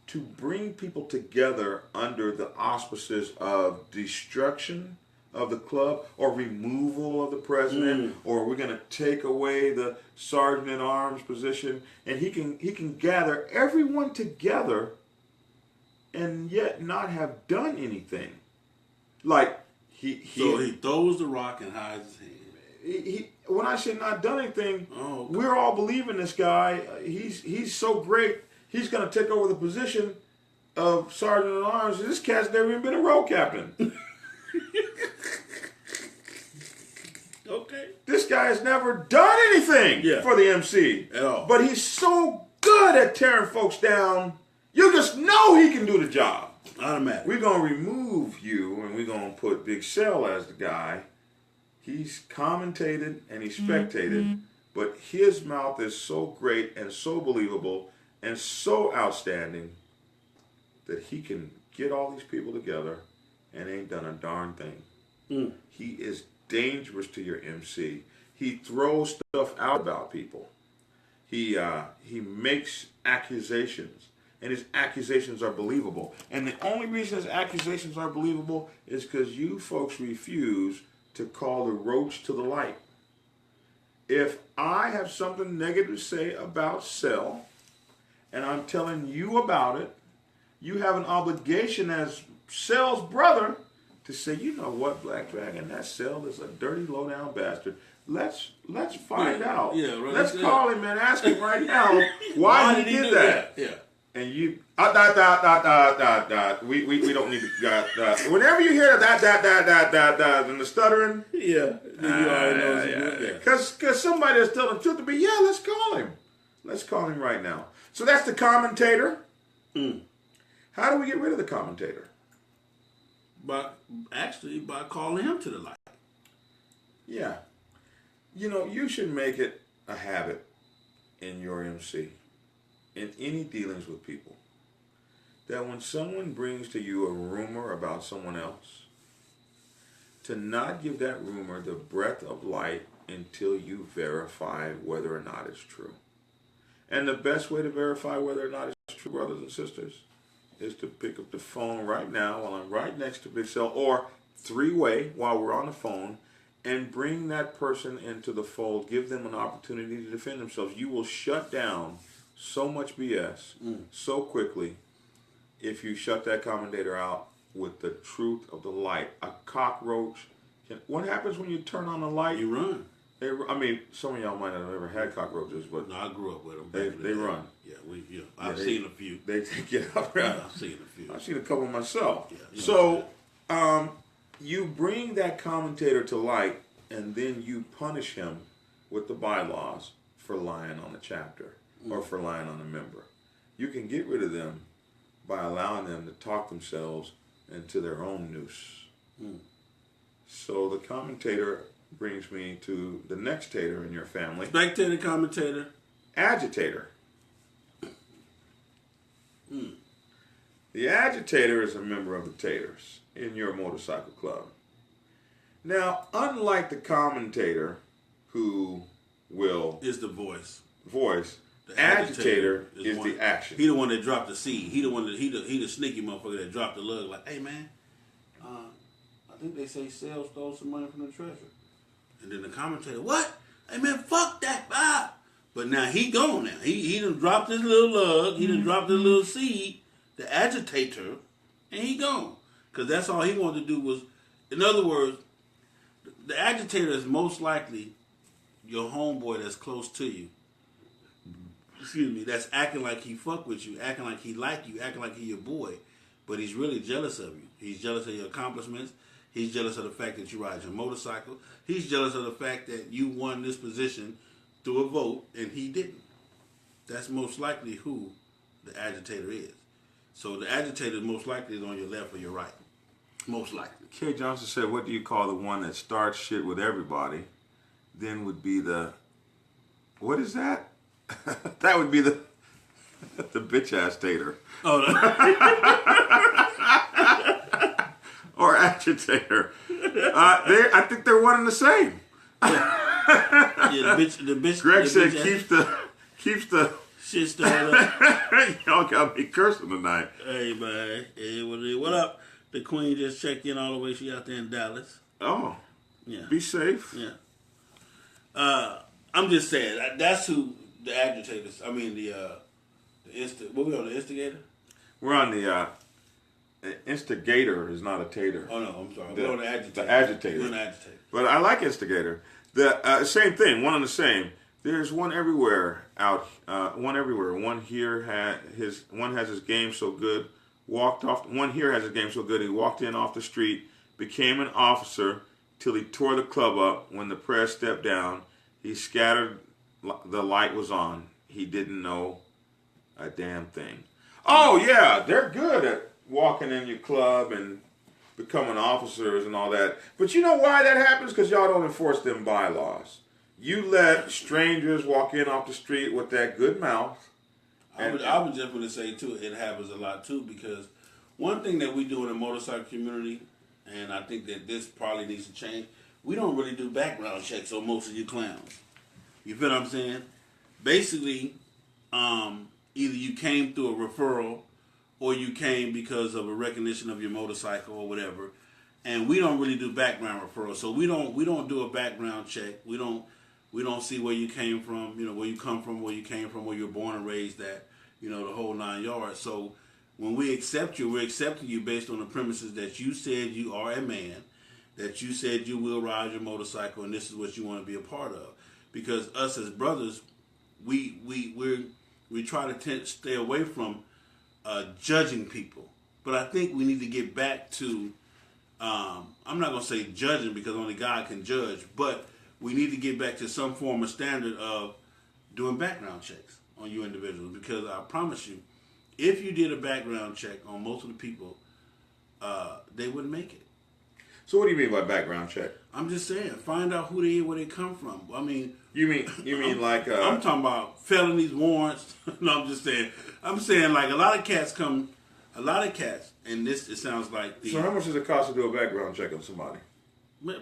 Speaker 1: to bring people together under the auspices of destruction of the club or removal of the president, or we're going to take away the sergeant at arms position, and he can gather everyone together and yet not have done anything. Like he
Speaker 2: throws the rock and hides his hand.
Speaker 1: When I say not done anything, we're all believing this guy. He's so great. He's going to take over the position of sergeant at arms. This cat's never even been a road captain.
Speaker 2: Okay.
Speaker 1: This guy has never done anything for the MC
Speaker 2: at all.
Speaker 1: But he's so good at tearing folks down. You just know he can do the job.
Speaker 2: Automatic.
Speaker 1: We're going to remove you, and we're going to put Big Cell as the guy. He's commentated and he's spectated, but his mouth is so great and so believable and so outstanding that he can get all these people together and ain't done a darn thing. He is dangerous to your MC. He throws stuff out about people. He makes accusations, and his accusations are believable. And the only reason his accusations are believable is because you folks refuse to call the roach to the light. If I have something negative to say about Cell, and I'm telling you about it, you have an obligation as Cell's brother to say, you know what, Black Dragon, that Cell is a dirty, low-down bastard. Let's find out.
Speaker 2: Yeah, right.
Speaker 1: Let's call him and ask him right now why he did that.
Speaker 2: Yeah.
Speaker 1: And you, we don't need to, whenever you hear that, and the stuttering.
Speaker 2: Yeah. You already know
Speaker 1: Because somebody is telling the truth to be, let's call him. Let's call him right now. So that's the commentator. How do we get rid of the commentator?
Speaker 2: By calling him to the light.
Speaker 1: Yeah. You know, you should make it a habit in your MC, in any dealings with people, that when someone brings to you a rumor about someone else, to not give that rumor the breath of light until you verify whether or not it's true. And the best way to verify whether or not it's true, brothers and sisters, is to pick up the phone right now while I'm right next to Big Cell, or three-way while we're on the phone, and bring that person into the fold. Give them an opportunity to defend themselves. You will shut down so much BS so quickly if you shut that commentator out with the truth of the light. A cockroach what happens when you turn on the light?
Speaker 2: You run.
Speaker 1: I mean, some of y'all might not have ever had cockroaches, but
Speaker 2: no, I grew up with them.
Speaker 1: They run.
Speaker 2: Yeah, I've seen a few.
Speaker 1: They get up.
Speaker 2: I've seen a few.
Speaker 1: I've seen a couple myself.
Speaker 2: Yeah,
Speaker 1: so, you bring that commentator to light, and then you punish him with the bylaws for lying on the chapter or for lying on a member. You can get rid of them by allowing them to talk themselves into their own noose. So the commentator brings me to the next tater in your family.
Speaker 2: Spectator, commentator.
Speaker 1: Agitator. The agitator is a member of the Taters in your motorcycle club. Now, unlike the commentator, who will
Speaker 2: is the voice,
Speaker 1: the agitator is the action.
Speaker 2: He the one that dropped the seed. He the sneaky motherfucker that dropped the lug. Like, hey man, I think they say Cell stole some money from the treasury. And then the commentator, what? Hey man, fuck that. But now he gone now. He done dropped his little lug. He done dropped his little seed, the agitator, and he gone. Because that's all he wanted to do was, in other words, the agitator is most likely your homeboy that's close to you. Excuse me, that's acting like he fuck with you, acting like he like you, acting like he your boy, but he's really jealous of you. He's jealous of your accomplishments. He's jealous of the fact that you ride your motorcycle. He's jealous of the fact that you won this position through a vote and he didn't. That's most likely who the agitator is. So the agitator most likely is on your left or your right. Most likely.
Speaker 1: K. Johnson said, what do you call the one that starts shit with everybody? Then would be the, what is that? That would be the bitch ass tater.
Speaker 2: Oh,
Speaker 1: or agitator. I think they're one and the same.
Speaker 2: Yeah, the bitch.
Speaker 1: Greg
Speaker 2: the
Speaker 1: said
Speaker 2: bitch
Speaker 1: keeps the
Speaker 2: shit started up.
Speaker 1: Y'all got me cursing tonight.
Speaker 2: Hey man, hey, what up? The queen just checked in all the way. She out there in Dallas.
Speaker 1: Oh,
Speaker 2: yeah.
Speaker 1: Be safe.
Speaker 2: Yeah. I'm just saying that's who the agitators. I mean what we on, the instigator?
Speaker 1: We're on the instigator is not a tater.
Speaker 2: Oh no, I'm sorry. We're on the agitator.
Speaker 1: The agitator.
Speaker 2: We're on the agitator.
Speaker 1: But I like instigator. The same thing, one and the same. There's one everywhere out. One everywhere. One here one has his game so good. One here has his game so good. He walked in off the street, became an officer till he tore the club up. When the press stepped down, he scattered. The light was on. He didn't know a damn thing. Oh yeah, they're good at walking in your club and becoming officers and all that. But you know why that happens? Because y'all don't enforce them bylaws. You let strangers walk in off the street with that good mouth.
Speaker 2: I would just want to say, too, it happens a lot, too, because one thing that we do in the motorcycle community, and I think that this probably needs to change, we don't really do background checks on most of you clowns. You feel what I'm saying? Basically, either you came through a referral or you came because of a recognition of your motorcycle or whatever, and we don't really do background referrals. So we don't do a background check. We don't see where you came from, where you come from, where you came from, where you were born and raised at, the whole 9 yards. So when we accept you, we're accepting you based on the premises that you said you are a man, that you said you will ride your motorcycle, and this is what you want to be a part of. Because us as brothers, we try to stay away from judging people. But I think we need to get back to, I'm not going to say judging because only God can judge, but we need to get back to some form of standard of doing background checks on you individuals. Because I promise you, if you did a background check on most of the people, they wouldn't make it.
Speaker 1: So what do you mean by background check?
Speaker 2: I'm just saying, find out who they are, where they come from. I mean,
Speaker 1: you mean like
Speaker 2: I'm talking about felonies, warrants. No, I'm just saying. I'm saying like a lot of cats, and it sounds like
Speaker 1: So how much does it cost to do a background check on somebody?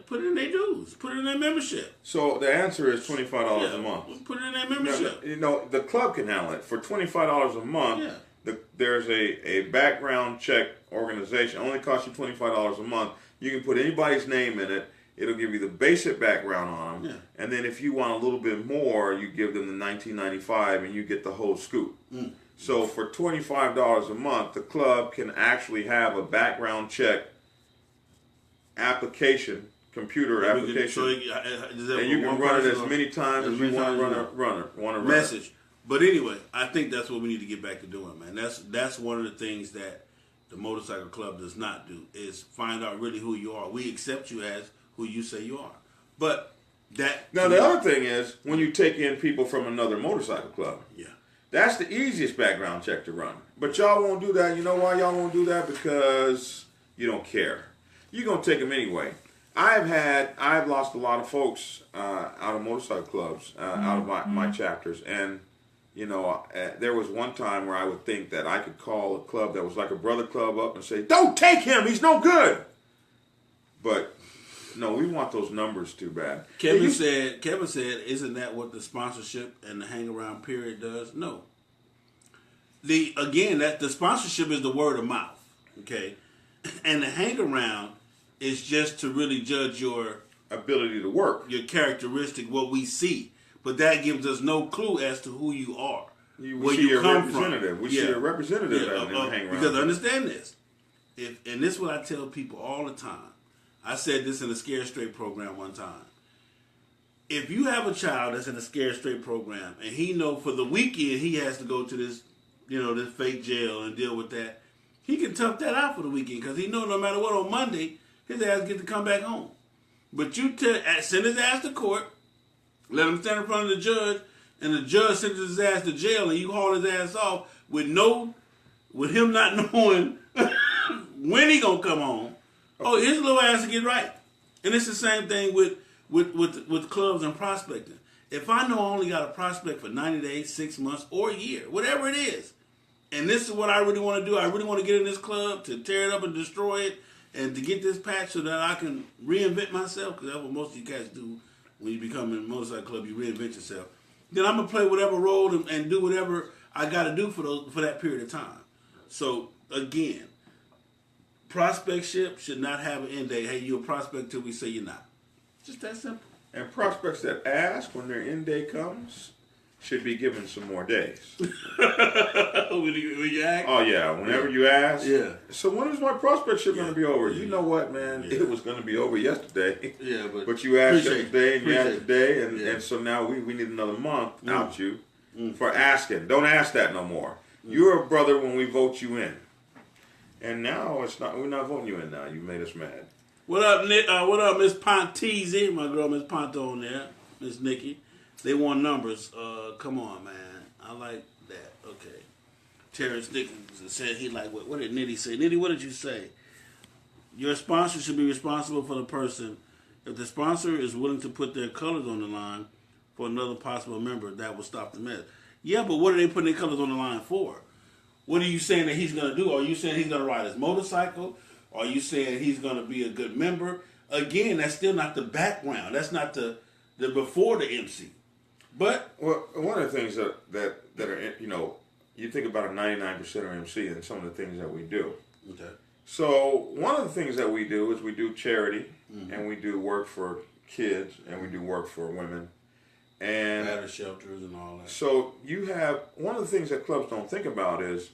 Speaker 2: Put it in their dues. Put it in their membership.
Speaker 1: So the answer is $25 a month.
Speaker 2: Put it in their membership.
Speaker 1: The club can handle it for $25 a month. Yeah. There's a background check organization. Only costs you $25 a month. You can put anybody's name in it. It'll give you the basic background on them. Yeah. And then if you want a little bit more, you give them the $19.95 and you get the whole scoop. Mm. So for $25 a month, the club can actually have a background check application, computer application. And you can run it as many times as you want to run a
Speaker 2: message. But anyway, I think that's what we need to get back to doing, man. That's one of the things that the motorcycle club does not do, is find out really who you are. We accept you as who you say you are. But that...
Speaker 1: Now, the other thing is, when you take in people from another motorcycle club,
Speaker 2: yeah,
Speaker 1: that's the easiest background check to run. But y'all won't do that. You know why y'all won't do that? Because you don't care. You're going to take them anyway. I've lost a lot of folks out of motorcycle clubs, out of my chapters. And, there was one time where I would think that I could call a club that was like a brother club up and say, don't take him, he's no good. But, no, we want those numbers too bad.
Speaker 2: Kevin said, isn't that what the sponsorship and the hang-around period does? No. The sponsorship is the word of mouth, okay? And the hang-around is just to really judge your
Speaker 1: ability to work,
Speaker 2: your characteristic, what we see. But that gives us no clue as to who you are, where you come from.
Speaker 1: We see a representative in the hang-around.
Speaker 2: Because understand this. And this is what I tell people all the time. I said this in a Scare Straight program one time. If you have a child that's in a Scare Straight program and he know for the weekend he has to go to this, this fake jail and deal with that, he can tough that out for the weekend because he know no matter what on Monday, his ass get to come back home. But you send his ass to court, let him stand in front of the judge, and the judge sends his ass to jail and you haul his ass off with him not knowing when he gonna come home. Oh, his little ass to get right. And it's the same thing with clubs and prospecting. If I know I only got a prospect for 90 days, 6 months, or a year, whatever it is, and this is what I really want to do, I really want to get in this club to tear it up and destroy it and to get this patch so that I can reinvent myself, because that's what most of you guys do when you become in a motorcycle club, you reinvent yourself. Then I'm going to play whatever role and do whatever I got to do for that period of time. So, again, prospectship should not have an end date. Hey, you're a prospect till we say you're not. Just that simple.
Speaker 1: And prospects that ask when their end day comes should be given some more days.
Speaker 2: When you ask?
Speaker 1: Oh, yeah. Whenever you ask.
Speaker 2: Yeah.
Speaker 1: So when is my prospectship going to be over? You know what, man? Yeah. It was going to be over yesterday.
Speaker 2: Yeah, but
Speaker 1: you asked yesterday and you asked today. And so now we need another month out you for asking. Don't ask that no more. You're a brother when we vote you in. And now we're not voting you in now. You made us mad.
Speaker 2: What up, Nick? What up, Miss Ponteezy? My girl, Miss Ponto on there. Miss Nikki. They want numbers. Come on, man. I like that. Okay. Terrence Dickinson said he like, what did Nitty say? Nitty, what did you say? Your sponsor should be responsible for the person. If the sponsor is willing to put their colors on the line for another possible member, that will stop the mess. Yeah, but what are they putting their colors on the line for? What are you saying that he's going to do? Are you saying he's going to ride his motorcycle? Are you saying he's going to be a good member? Again, that's still not the background. That's not the before the MC. But
Speaker 1: well, one of the things that are, you know, you think about a 99% of MC and some of the things that we do.
Speaker 2: okay,
Speaker 1: So one of the things that we do is we do charity, and we do work for kids, and we do work for women, and
Speaker 2: battered shelters and all that.
Speaker 1: so you have one of the things that clubs don't think about is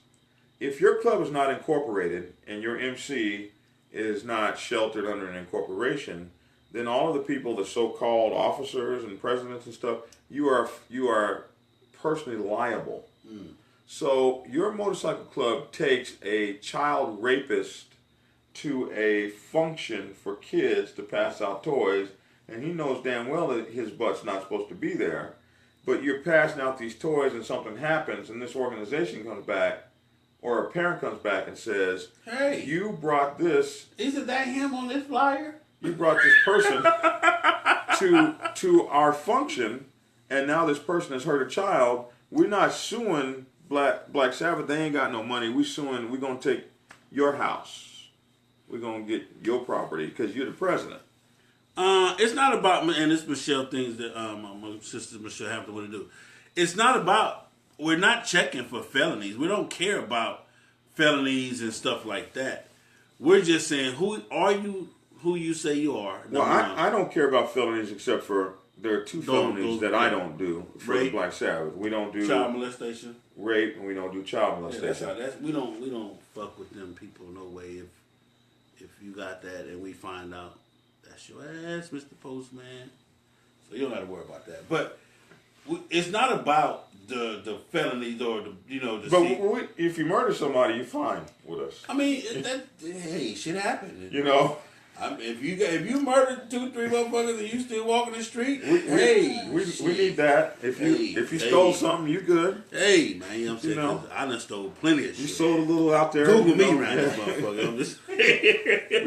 Speaker 1: if your club is not incorporated and your MC is not sheltered under an incorporation, then all of the people, the so-called officers and presidents and stuff, you are personally liable. So your motorcycle club takes a child rapist to a function for kids to pass out toys, and he knows damn well that his butt's not supposed to be there, but you're passing out these toys and something happens and this organization comes back or a parent comes back and says,
Speaker 2: Hey,
Speaker 1: you brought this,
Speaker 2: isn't that him on this flyer?
Speaker 1: you brought this person to our function, and now this person has hurt a child. We're not suing Black Sabbath. They ain't got no money. We're going to take your house. We're going to get your property because you're the president.
Speaker 2: It's not about, and this Michelle things that my sister Michelle Hampton would do. It's not about, we're not checking for felonies. We don't care about felonies and stuff like that. We're just saying, who are you, who you say you are.
Speaker 1: Well, I don't care about felonies except for there are two felonies that I don't do for
Speaker 2: rape,
Speaker 1: the Black Sabbath. We don't do
Speaker 2: child molestation,
Speaker 1: rape, and we don't do child molestation.
Speaker 2: Yeah, we don't fuck with them people no way. If you got that and we find out that's your ass, Mr. Postman, so you don't have to worry about that. But it's not about the felonies or the.
Speaker 1: But if you murder somebody, you're fine with us.
Speaker 2: I mean, hey, shit happened.
Speaker 1: You know.
Speaker 2: If you murdered 2-3 motherfuckers and you still walking the street,
Speaker 1: we need that. If you stole something, you good.
Speaker 2: Hey man, you know what I'm saying?
Speaker 1: You know,
Speaker 2: I done stole plenty of shit.
Speaker 1: You sold a little out there.
Speaker 2: Google me around this motherfucker. I'm just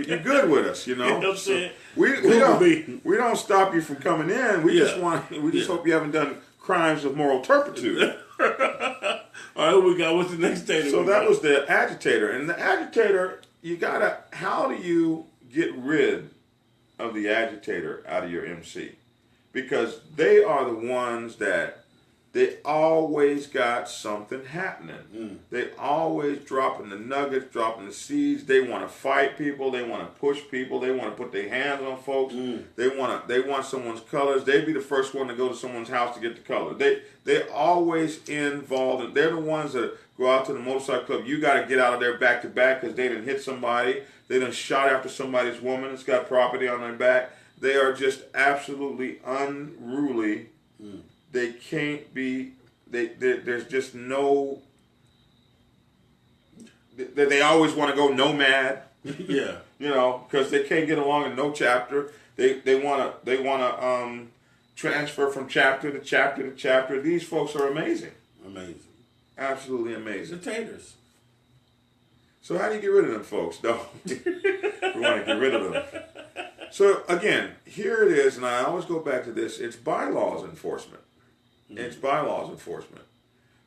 Speaker 1: you're good with us, you know.
Speaker 2: You know what I'm saying?
Speaker 1: We don't stop you from coming in. We just hope you haven't done crimes of moral turpitude.
Speaker 2: All right, who we got? What's the next tater?
Speaker 1: So that was the agitator, and the agitator, how do you get rid of the agitator out of your MC? Because they are the ones that they always got something happening. They always dropping the nuggets, dropping the seeds. They want to fight people. They want to push people. They want to put their hands on folks. They want someone's colors. They be the first one to go to someone's house to get the color. They're always involved. They're the ones that go out to the motorcycle club. You got to get out of there back to back because they done hit somebody. They done shot after somebody's woman that's got property on their back. They are just absolutely unruly. They can't be. There's just no. They always want to go nomad.
Speaker 2: Yeah.
Speaker 1: You know, because they can't get along in no chapter. They want to transfer from chapter to chapter to chapter. These folks are amazing.
Speaker 2: Amazing.
Speaker 1: Absolutely amazing.
Speaker 2: The Taters.
Speaker 1: So how do you get rid of them folks? No, we want to get rid of them. So again, here it is, and I always go back to this. It's bylaws enforcement. It's bylaws enforcement.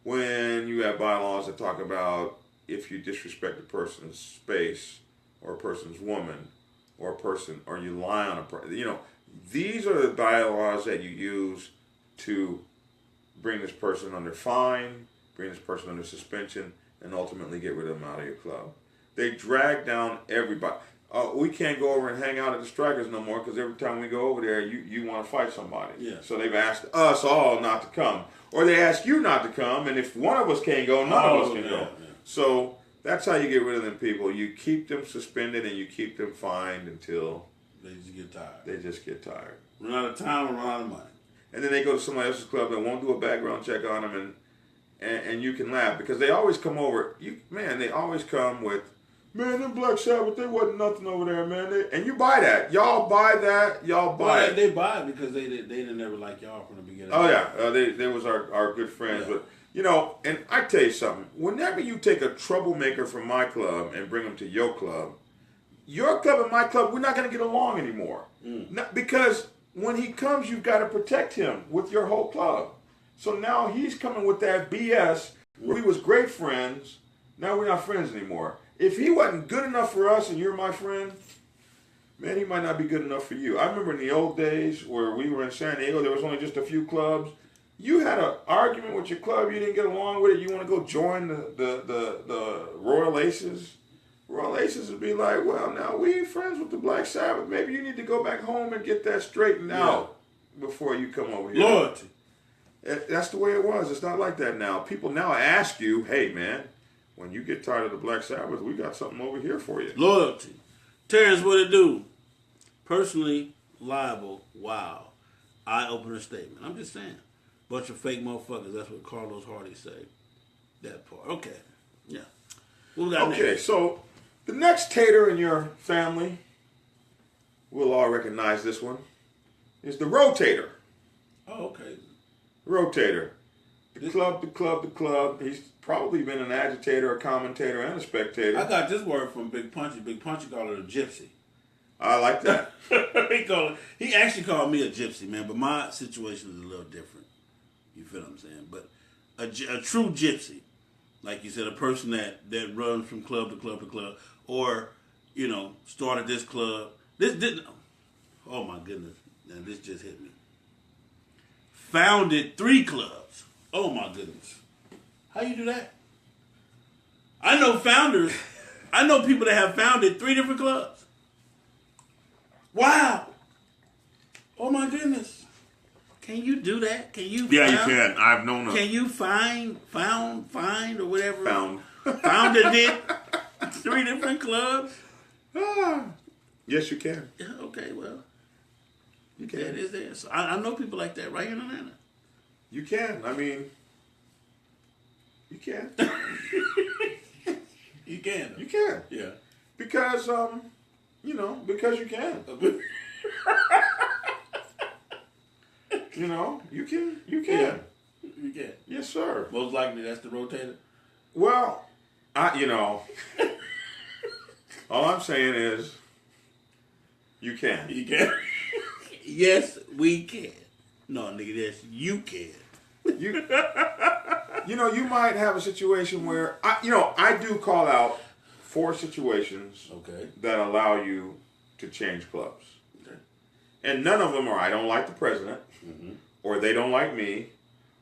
Speaker 1: When you have bylaws that talk about if you disrespect a person's space or a person's woman or a person, or you lie on a person, these are the bylaws that you use to bring this person under fine, bring this person under suspension, and ultimately get rid of them out of your club. They drag down everybody. We can't go over and hang out at the Strikers no more because every time we go over there, you want to fight somebody.
Speaker 2: Yeah.
Speaker 1: So they've asked us all not to come. Or they ask you not to come, and if one of us can't go, none of us can go. Yeah. So that's how you get rid of them people. You keep them suspended and you keep them fined until
Speaker 2: they just get tired.
Speaker 1: They just get tired.
Speaker 2: Run out of time, run out of money.
Speaker 1: And then they go to somebody else's club that won't do a background check on them, and you can laugh because they always come over. They always come with, man, them Black Sabbath, they wasn't nothing over there, man. And you buy that. Y'all buy that. Y'all buy it.
Speaker 2: They buy it because they didn't ever like y'all from the beginning.
Speaker 1: Oh, yeah. They was our good friends.
Speaker 2: Yeah.
Speaker 1: You know, and I tell you something. Whenever you take a troublemaker from my club and bring him to your club and my club, we're not going to get along anymore. Not, because when he comes, you've got to protect him with your whole club. So now he's coming with that BS. We was great friends. Now we're not friends anymore. If he wasn't good enough for us and you're my friend, man, he might not be good enough for you. I remember in the old days where we were in San Diego, there was only just a few clubs. You had an argument with your club, you didn't get along with it, you want to go join the Royal Aces. Royal Aces would be like, well, now we ain't friends with the Black Sabbath. Maybe you need to go back home and get that straightened out before you come over here.
Speaker 2: Loyalty.
Speaker 1: That's the way it was. It's not like that now. People now ask you, hey, man, when you get tired of the Black Sabbath, we got something over here for you.
Speaker 2: Loyalty. Terrence, what it do? Personally liable. Wow. Eye-opener statement. I'm just saying. Bunch of fake motherfuckers. That's what Carlos Hardy say. That part. Okay. Yeah. What we got next?
Speaker 1: Okay, so the next tater in your family, we'll all recognize this one, is the rotator.
Speaker 2: Oh, okay.
Speaker 1: Rotator. The club. He's probably been an agitator, a commentator, and a spectator.
Speaker 2: I got this word from Big Punchy. Big Punchy called it a gypsy.
Speaker 1: I like that.
Speaker 2: He actually called me a gypsy, man, but my situation is a little different. You feel what I'm saying? But a true gypsy, like you said, a person that runs from club to club to club, or, you know, started this club. This didn't. Oh my goodness! Now this just hit me. Founded 3 clubs. Oh my goodness! How you do that? I know founders. I know people that have founded 3 different clubs. Wow! Oh my goodness! Can you do that? Can you?
Speaker 1: Yeah, you can. I've known them.
Speaker 2: Can you find or whatever?
Speaker 1: Founded
Speaker 2: it 3 different clubs.
Speaker 1: Yes, you can.
Speaker 2: Yeah, okay, well,
Speaker 1: You can.
Speaker 2: that is there. So I know people like that right here in Atlanta.
Speaker 1: You can. I mean, you can.
Speaker 2: You can.
Speaker 1: You can.
Speaker 2: Yeah.
Speaker 1: Because because you can. You know, you can. You can.
Speaker 2: Yeah. You can.
Speaker 1: Yes, sir.
Speaker 2: Most likely that's the rotator.
Speaker 1: Well, all I'm saying is, you can.
Speaker 2: You can. Yes, we can. No, nigga, yes, you can.
Speaker 1: You might have a situation where I do call out 4 situations that allow you to change clubs.
Speaker 2: Okay.
Speaker 1: And none of them are I don't like the president, or they don't like me,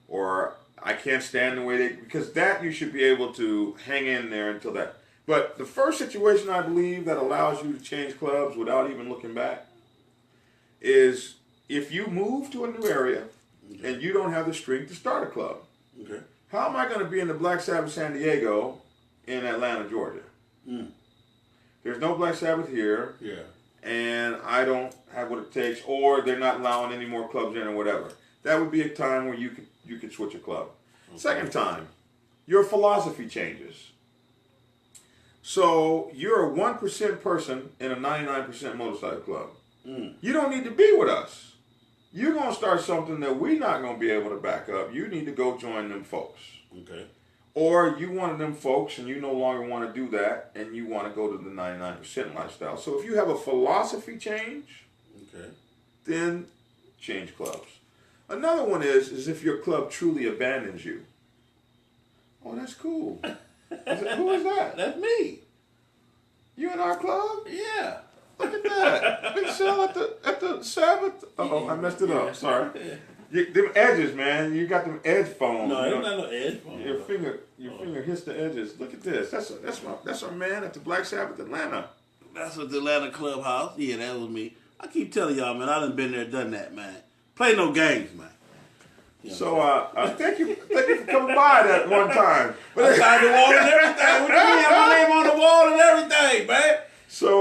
Speaker 1: or I can't stand the way because that you should be able to hang in there until that. But the first situation I believe that allows you to change clubs without even looking back is if you move to a new area and you don't have the strength to start a club.
Speaker 2: Okay.
Speaker 1: How am I going to be in the Black Sabbath San Diego in Atlanta, Georgia? There's no Black Sabbath here.
Speaker 2: Yeah.
Speaker 1: And I don't have what it takes, or they're not allowing any more clubs in or whatever. That would be a time where you could switch a club. Okay. Second time, your philosophy changes. So you're a 1% person in a 99% motorcycle club. You don't need to be with us. You're going to start something that we're not going to be able to back up. You need to go join them folks.
Speaker 2: Okay.
Speaker 1: Or you one of them folks and you no longer want to do that and you want to go to the 99% lifestyle. So if you have a philosophy change, then change clubs. Another one is if your club truly abandons you. Oh, that's cool. Who is that?
Speaker 2: That's me.
Speaker 1: You in our club?
Speaker 2: Yeah.
Speaker 1: Look at that. Big Cell at the Sabbath. Uh-oh, I messed it up. Sorry. Them edges, man. You got them edge phones.
Speaker 2: No, it's not no edge phone.
Speaker 1: Your finger hits the edges. Look at this. That's our man at the Black Sabbath Atlanta.
Speaker 2: That's at the Atlanta Clubhouse. Yeah, that was me. I keep telling y'all, man, I done been there, done that, man. Play no games, man. You know
Speaker 1: so thank you for coming by that one time.
Speaker 2: But I signed the wall and everything. What do you mean? I have my name on the wall and everything, man.
Speaker 1: So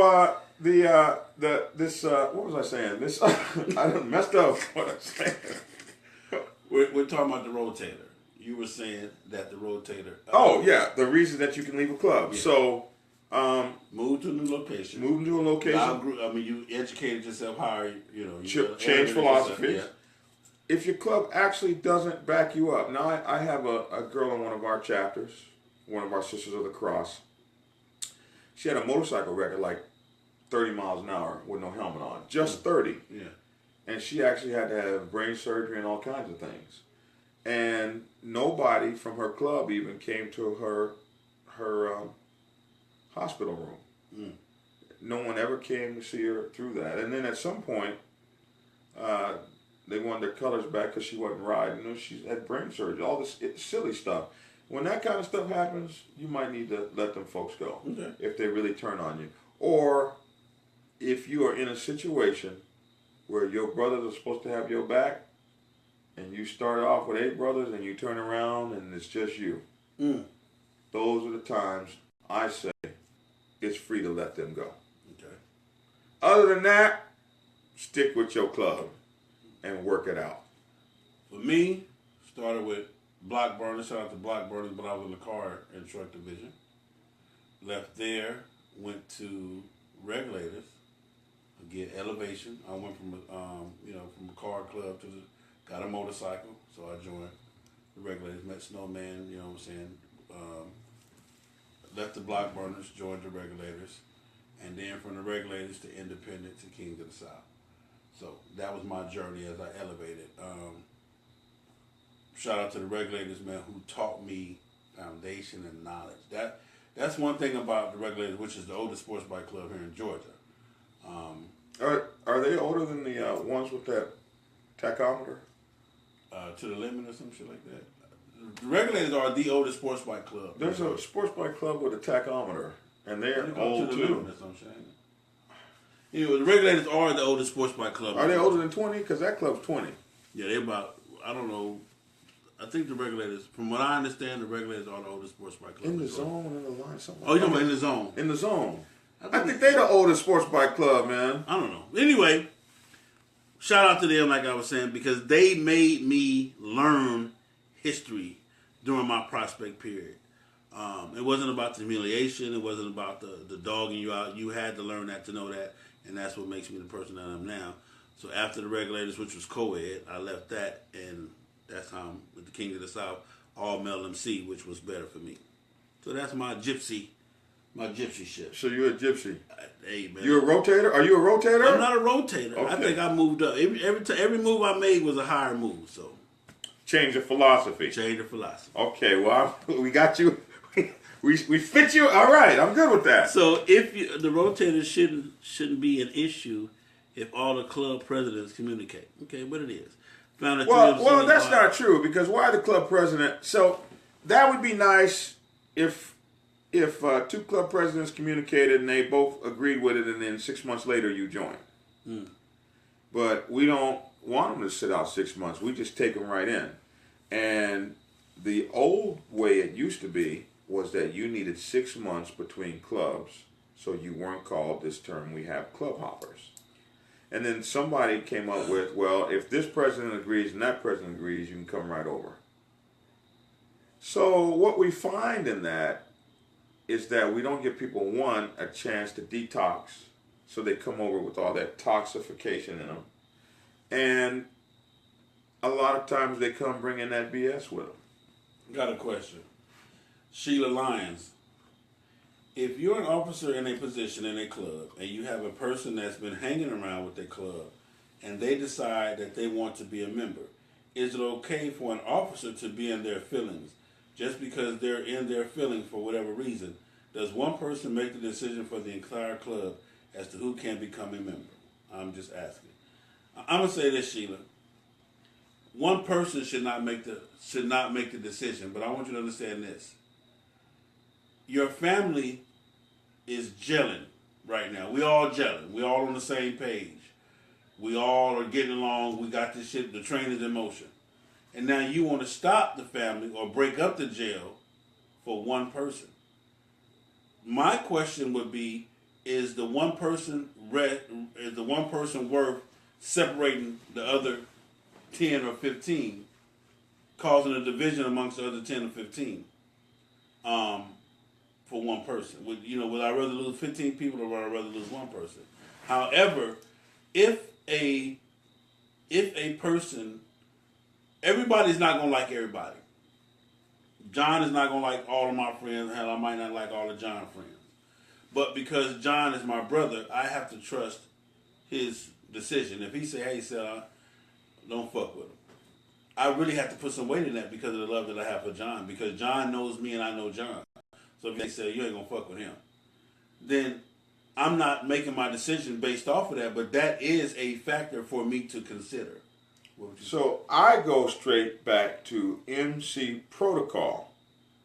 Speaker 1: what was I saying? This I done messed up what I'm saying.
Speaker 2: We're talking about the rotator. You were saying that the rotator.
Speaker 1: The reason that you can leave a club. Yeah. So,
Speaker 2: move to a new location.
Speaker 1: Move to a location.
Speaker 2: You educated yourself higher. You
Speaker 1: change philosophies. if your club actually doesn't back you up. Now, I have a girl in one of our chapters, one of our Sisters of the Cross. She had a motorcycle wreck at like 30 miles an hour with no helmet on. Just 30.
Speaker 2: Yeah.
Speaker 1: And she actually had to have brain surgery and all kinds of things. And nobody from her club even came to her hospital room.
Speaker 2: Mm.
Speaker 1: No one ever came to see her through that. And then at some point, they wanted their colors back because she wasn't riding. You know, she had brain surgery, all this silly stuff. When that kind of stuff happens, you might need to let them folks go if they really turn on you. Or if you are in a situation where your brothers are supposed to have your back, and you start off with 8 brothers and you turn around and it's just you.
Speaker 2: Mm.
Speaker 1: Those are the times I say it's free to let them go.
Speaker 2: Okay.
Speaker 1: Other than that, stick with your club and work it out.
Speaker 2: For me, started with block burners. Shout out to block burners, but I was in the car and truck division. Left there, went to regulators. Again, elevation. I went from from a car club to got a motorcycle, so I joined the regulators. Met Snowman, you know what I'm saying. Left the block burners, joined the regulators, and then from the regulators to independent to Kings of the South. So that was my journey as I elevated. Shout out to the regulators, man, who taught me foundation and knowledge. That's one thing about the regulators, which is the oldest sports bike club here in Georgia.
Speaker 1: Are they older than the ones with that tachometer?
Speaker 2: To the limit or some shit like that. The regulators are the oldest sports bike club.
Speaker 1: There's a sports bike club with a tachometer, and they're old too.
Speaker 2: The regulators are the oldest sports bike club.
Speaker 1: Are they older than 20? Because that club's 20.
Speaker 2: Yeah, they're about, I don't know. I think the regulators, from what I understand, the regulators are the oldest sports bike club.
Speaker 1: In the zone, in the line, something.
Speaker 2: Oh, you're talking about in the zone?
Speaker 1: In the zone. I think they're the oldest sports bike club, man.
Speaker 2: I don't know. Anyway, shout out to them, like I was saying, because they made me learn history during my prospect period. It wasn't about the humiliation. It wasn't about the dogging you out. You had to learn that to know that, and that's what makes me the person that I am now. So after the regulators, which was co-ed, I left that, and that's how I'm with the King of the South, all male MC, which was better for me. So that's my gypsy shit.
Speaker 1: So you're a gypsy.
Speaker 2: Hey, man.
Speaker 1: You're a rotator? Are you a rotator?
Speaker 2: I'm not a rotator. Okay. I think I moved up. Every move I made was a higher move. So
Speaker 1: change of philosophy.
Speaker 2: Change of philosophy.
Speaker 1: Okay, well, we got you. we fit you. All right, I'm good with that.
Speaker 2: So if the rotator shouldn't be an issue if all the club presidents communicate. Okay, but it is.
Speaker 1: Well, that's not true, because why the club president? So that would be nice if 2 club presidents communicated and they both agreed with it, and then 6 months later you join.
Speaker 2: Mm.
Speaker 1: But we don't want them to sit out 6 months. We just take them right in. And the old way it used to be was that you needed 6 months between clubs, so you weren't called this term we have club hoppers. And then somebody came up with, well, if this president agrees and that president agrees, you can come right over. So what we find in that is that we don't give people, one, a chance to detox, so they come over with all that toxification in them. And a lot of times they come bringing that BS with them.
Speaker 2: Got a question. Sheila Lyons. If you're an officer in a position in a club and you have a person that's been hanging around with their club and they decide that they want to be a member, is it okay for an officer to be in their feelings just because they're in their feelings for whatever reason? Does one person make the decision for the entire club as to who can become a member? I'm just asking. I'm gonna say this, Sheila. One person should not make the decision, but I want you to understand this. Your family is gelling right now. We all gelling. We all on the same page. We all are getting along. We got this shit. The train is in motion. And now you want to stop the family or break up the jail for one person. My question would be, is the one person worth separating the other 10 or 15, causing a division amongst the other 10 or 15? For one person. Would I rather lose 15 people or would I rather lose one person? However, if a person everybody's not gonna like everybody. John is not gonna like all of my friends. Hell, I might not like all of John's friends. But because John is my brother, I have to trust his decision. If he say, "Hey, sir, don't fuck with him," I really have to put some weight in that because of the love that I have for John. Because John knows me and I know John. So if they say you ain't gonna fuck with him, then I'm not making my decision based off of that. But that is a factor for me to consider.
Speaker 1: So I go straight back to MC protocol,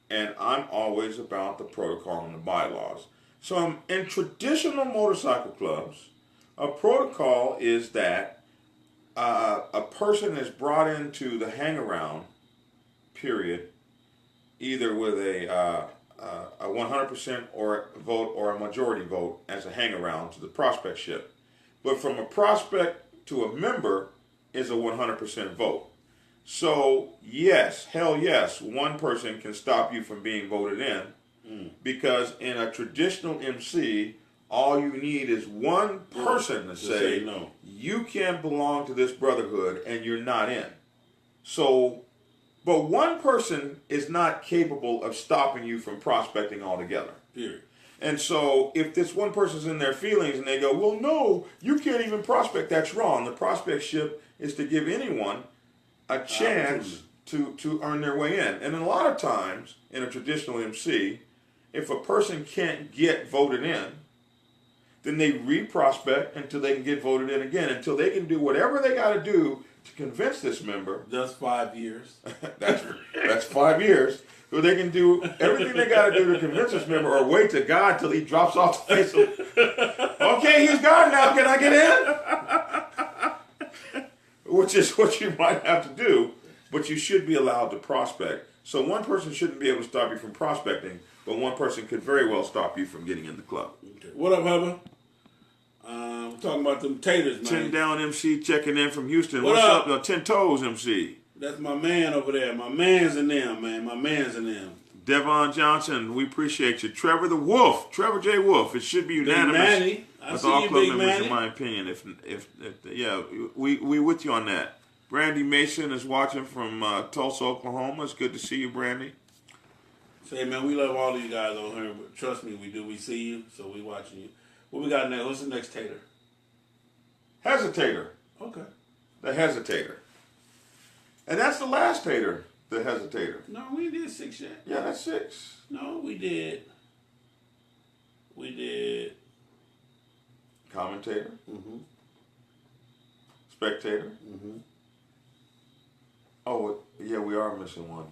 Speaker 1: and I'm always about the protocol and the bylaws. So in traditional motorcycle clubs, a protocol is that a person is brought into the hang-around period, either with a 100% or vote or a majority vote as a hang-around to the prospectship. But from a prospect to a member is a 100% vote. So yes, hell yes, one person can stop you from being voted in, because in a traditional MC, all you need is one person to say
Speaker 2: no.
Speaker 1: You can't belong to this brotherhood and you're not in. So, but one person is not capable of stopping you from prospecting altogether.
Speaker 2: Period.
Speaker 1: And so if this one person's in their feelings and they go, well, no, you can't even prospect, that's wrong. The prospectship is to give anyone a chance to earn their way in. And a lot of times in a traditional MC, if a person can't get voted in, then they re-prospect until they can get voted in again, until they can do whatever they got to do to convince this member.
Speaker 2: That's 5 years.
Speaker 1: that's 5 years. So they can do everything they got to do to convince this member, or wait to God till he drops off the face of. Okay, he's gone now. Can I get in? Which is what you might have to do, but you should be allowed to prospect. So one person shouldn't be able to stop you from prospecting, but one person could very well stop you from getting in the club.
Speaker 2: Okay. What up, Hubba? We're talking about them taters, man.
Speaker 1: 10 Down MC checking in from Houston.
Speaker 2: What
Speaker 1: What's
Speaker 2: up?
Speaker 1: up? 10 Toes MC.
Speaker 2: That's my man over there. My man's in them, man. My man's in them.
Speaker 1: Devon Johnson, we appreciate you. Trevor the Wolf, Trevor J. Wolf. It should be unanimous with all club members, in my opinion. If yeah, we with you on that. Brandy Mason is watching from Tulsa, Oklahoma. It's good to see you, Brandy.
Speaker 2: Say, man, we love all of you guys on here. But trust me, we do. We see you, so we watching you. What we got next? What's the next tater?
Speaker 1: Hesitator.
Speaker 2: Okay.
Speaker 1: The hesitator. And that's the last tater, the hesitator.
Speaker 2: No, we did 6 yet.
Speaker 1: Yeah, that's 6.
Speaker 2: No, we did.
Speaker 1: Commentator.
Speaker 2: Mm-hmm.
Speaker 1: Spectator.
Speaker 2: Mm-hmm.
Speaker 1: Oh, yeah, we are missing one.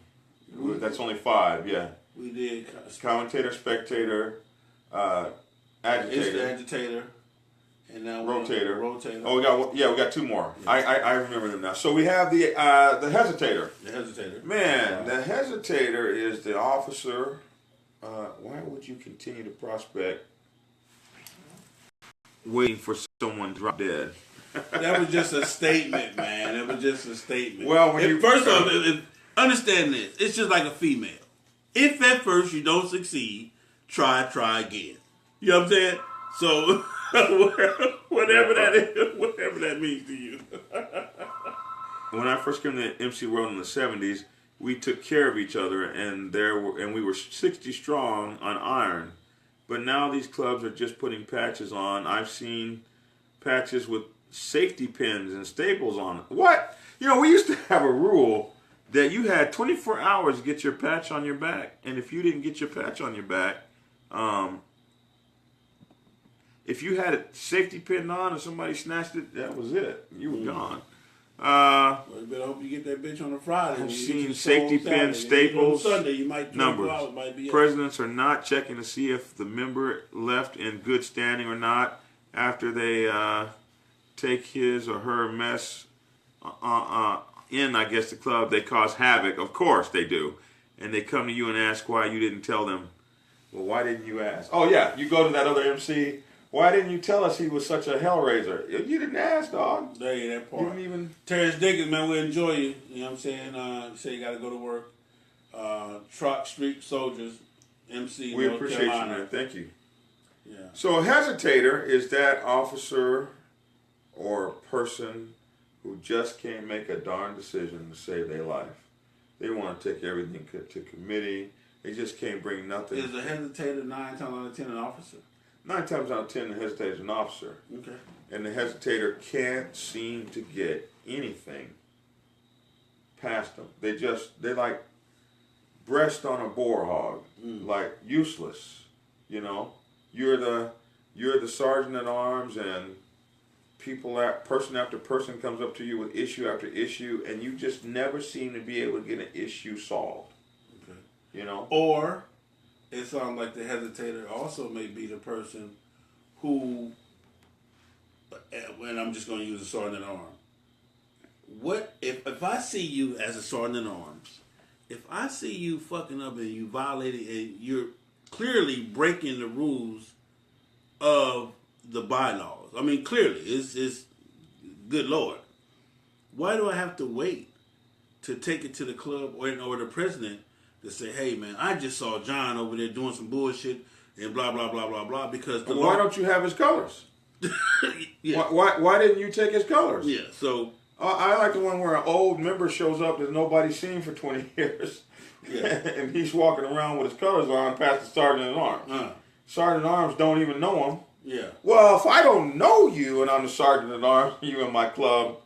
Speaker 1: That's only 5, yeah.
Speaker 2: We did.
Speaker 1: Commentator, spectator, agitator.
Speaker 2: It's the agitator. And now
Speaker 1: Rotator.
Speaker 2: Rotator.
Speaker 1: Oh, we got 2 more.
Speaker 2: Yeah.
Speaker 1: I remember them now. So we have the hesitator.
Speaker 2: The hesitator.
Speaker 1: Man, the hesitator is the officer. Why would you continue to prospect waiting for someone to drop dead?
Speaker 2: That was just a statement, man. It was just a statement.
Speaker 1: Well,
Speaker 2: first off, understand this. It's just like a female. If at first you don't succeed, try again. You know what I'm saying? So whatever that is, whatever that means to you.
Speaker 1: When I first came to MC World in the 70s, we took care of each other, and we were 60 strong on iron. But now these clubs are just putting patches on. I've seen patches with safety pins and staples on it. What? You know, we used to have a rule that you had 24 hours to get your patch on your back, and if you didn't get your patch on your back, if you had a safety pin on and somebody snatched it, that was it. You were gone.
Speaker 2: Well, you better hope you get that bitch on a Friday.
Speaker 1: I've seen safety pins, staples,
Speaker 2: Sunday, you might
Speaker 1: numbers.
Speaker 2: Might be
Speaker 1: Presidents are not checking to see if the member left in good standing or not after they take his or her mess in, I guess, the club. They cause havoc. Of course they do. And they come to you and ask why you didn't tell them. Well, why didn't you ask? Oh, yeah, you go to that other MC. Why didn't you tell us he was such a hellraiser? You didn't ask, dog.
Speaker 2: There you that part.
Speaker 1: You didn't even...
Speaker 2: Terrence Dickens, man, we enjoy you. You know what I'm saying? You say you got to go to work. Truck Street Soldiers, MC
Speaker 1: We
Speaker 2: North
Speaker 1: appreciate
Speaker 2: Carolina.
Speaker 1: you, man. Thank you.
Speaker 2: Yeah.
Speaker 1: So a hesitator is that officer or person who just can't make a darn decision to save their life. They want to take everything to committee. They just can't bring nothing.
Speaker 2: Is a hesitator 9 times out of 10 an officer?
Speaker 1: 9 times out of 10, the hesitator is an officer.
Speaker 2: Okay.
Speaker 1: And the hesitator can't seem to get anything past them. They like breast on a boar hog, like useless. You know, you're the sergeant at arms, and person after person comes up to you with issue after issue, and you just never seem to be able to get an issue solved.
Speaker 2: Okay.
Speaker 1: You know,
Speaker 2: or it sounds like the hesitator also may be the person who, and I'm just going to use a sergeant at arms. What if I see you as a sergeant at arms? If I see you fucking up and you violating and you're clearly breaking the rules of the bylaws, I mean clearly, it's good Lord. Why do I have to wait to take it to the club or the president to say, hey man, I just saw John over there doing some bullshit and blah blah blah blah blah? Because
Speaker 1: why don't you have his colors?
Speaker 2: Yeah.
Speaker 1: Why didn't you take his colors?
Speaker 2: Yeah. So
Speaker 1: I like the one where an old member shows up that nobody's seen for 20 years.
Speaker 2: Yeah.
Speaker 1: And he's walking around with his colors on past the sergeant at arms. Sergeant at arms don't even know him.
Speaker 2: Yeah.
Speaker 1: Well, if I don't know you and I'm the sergeant at arms, you in my club,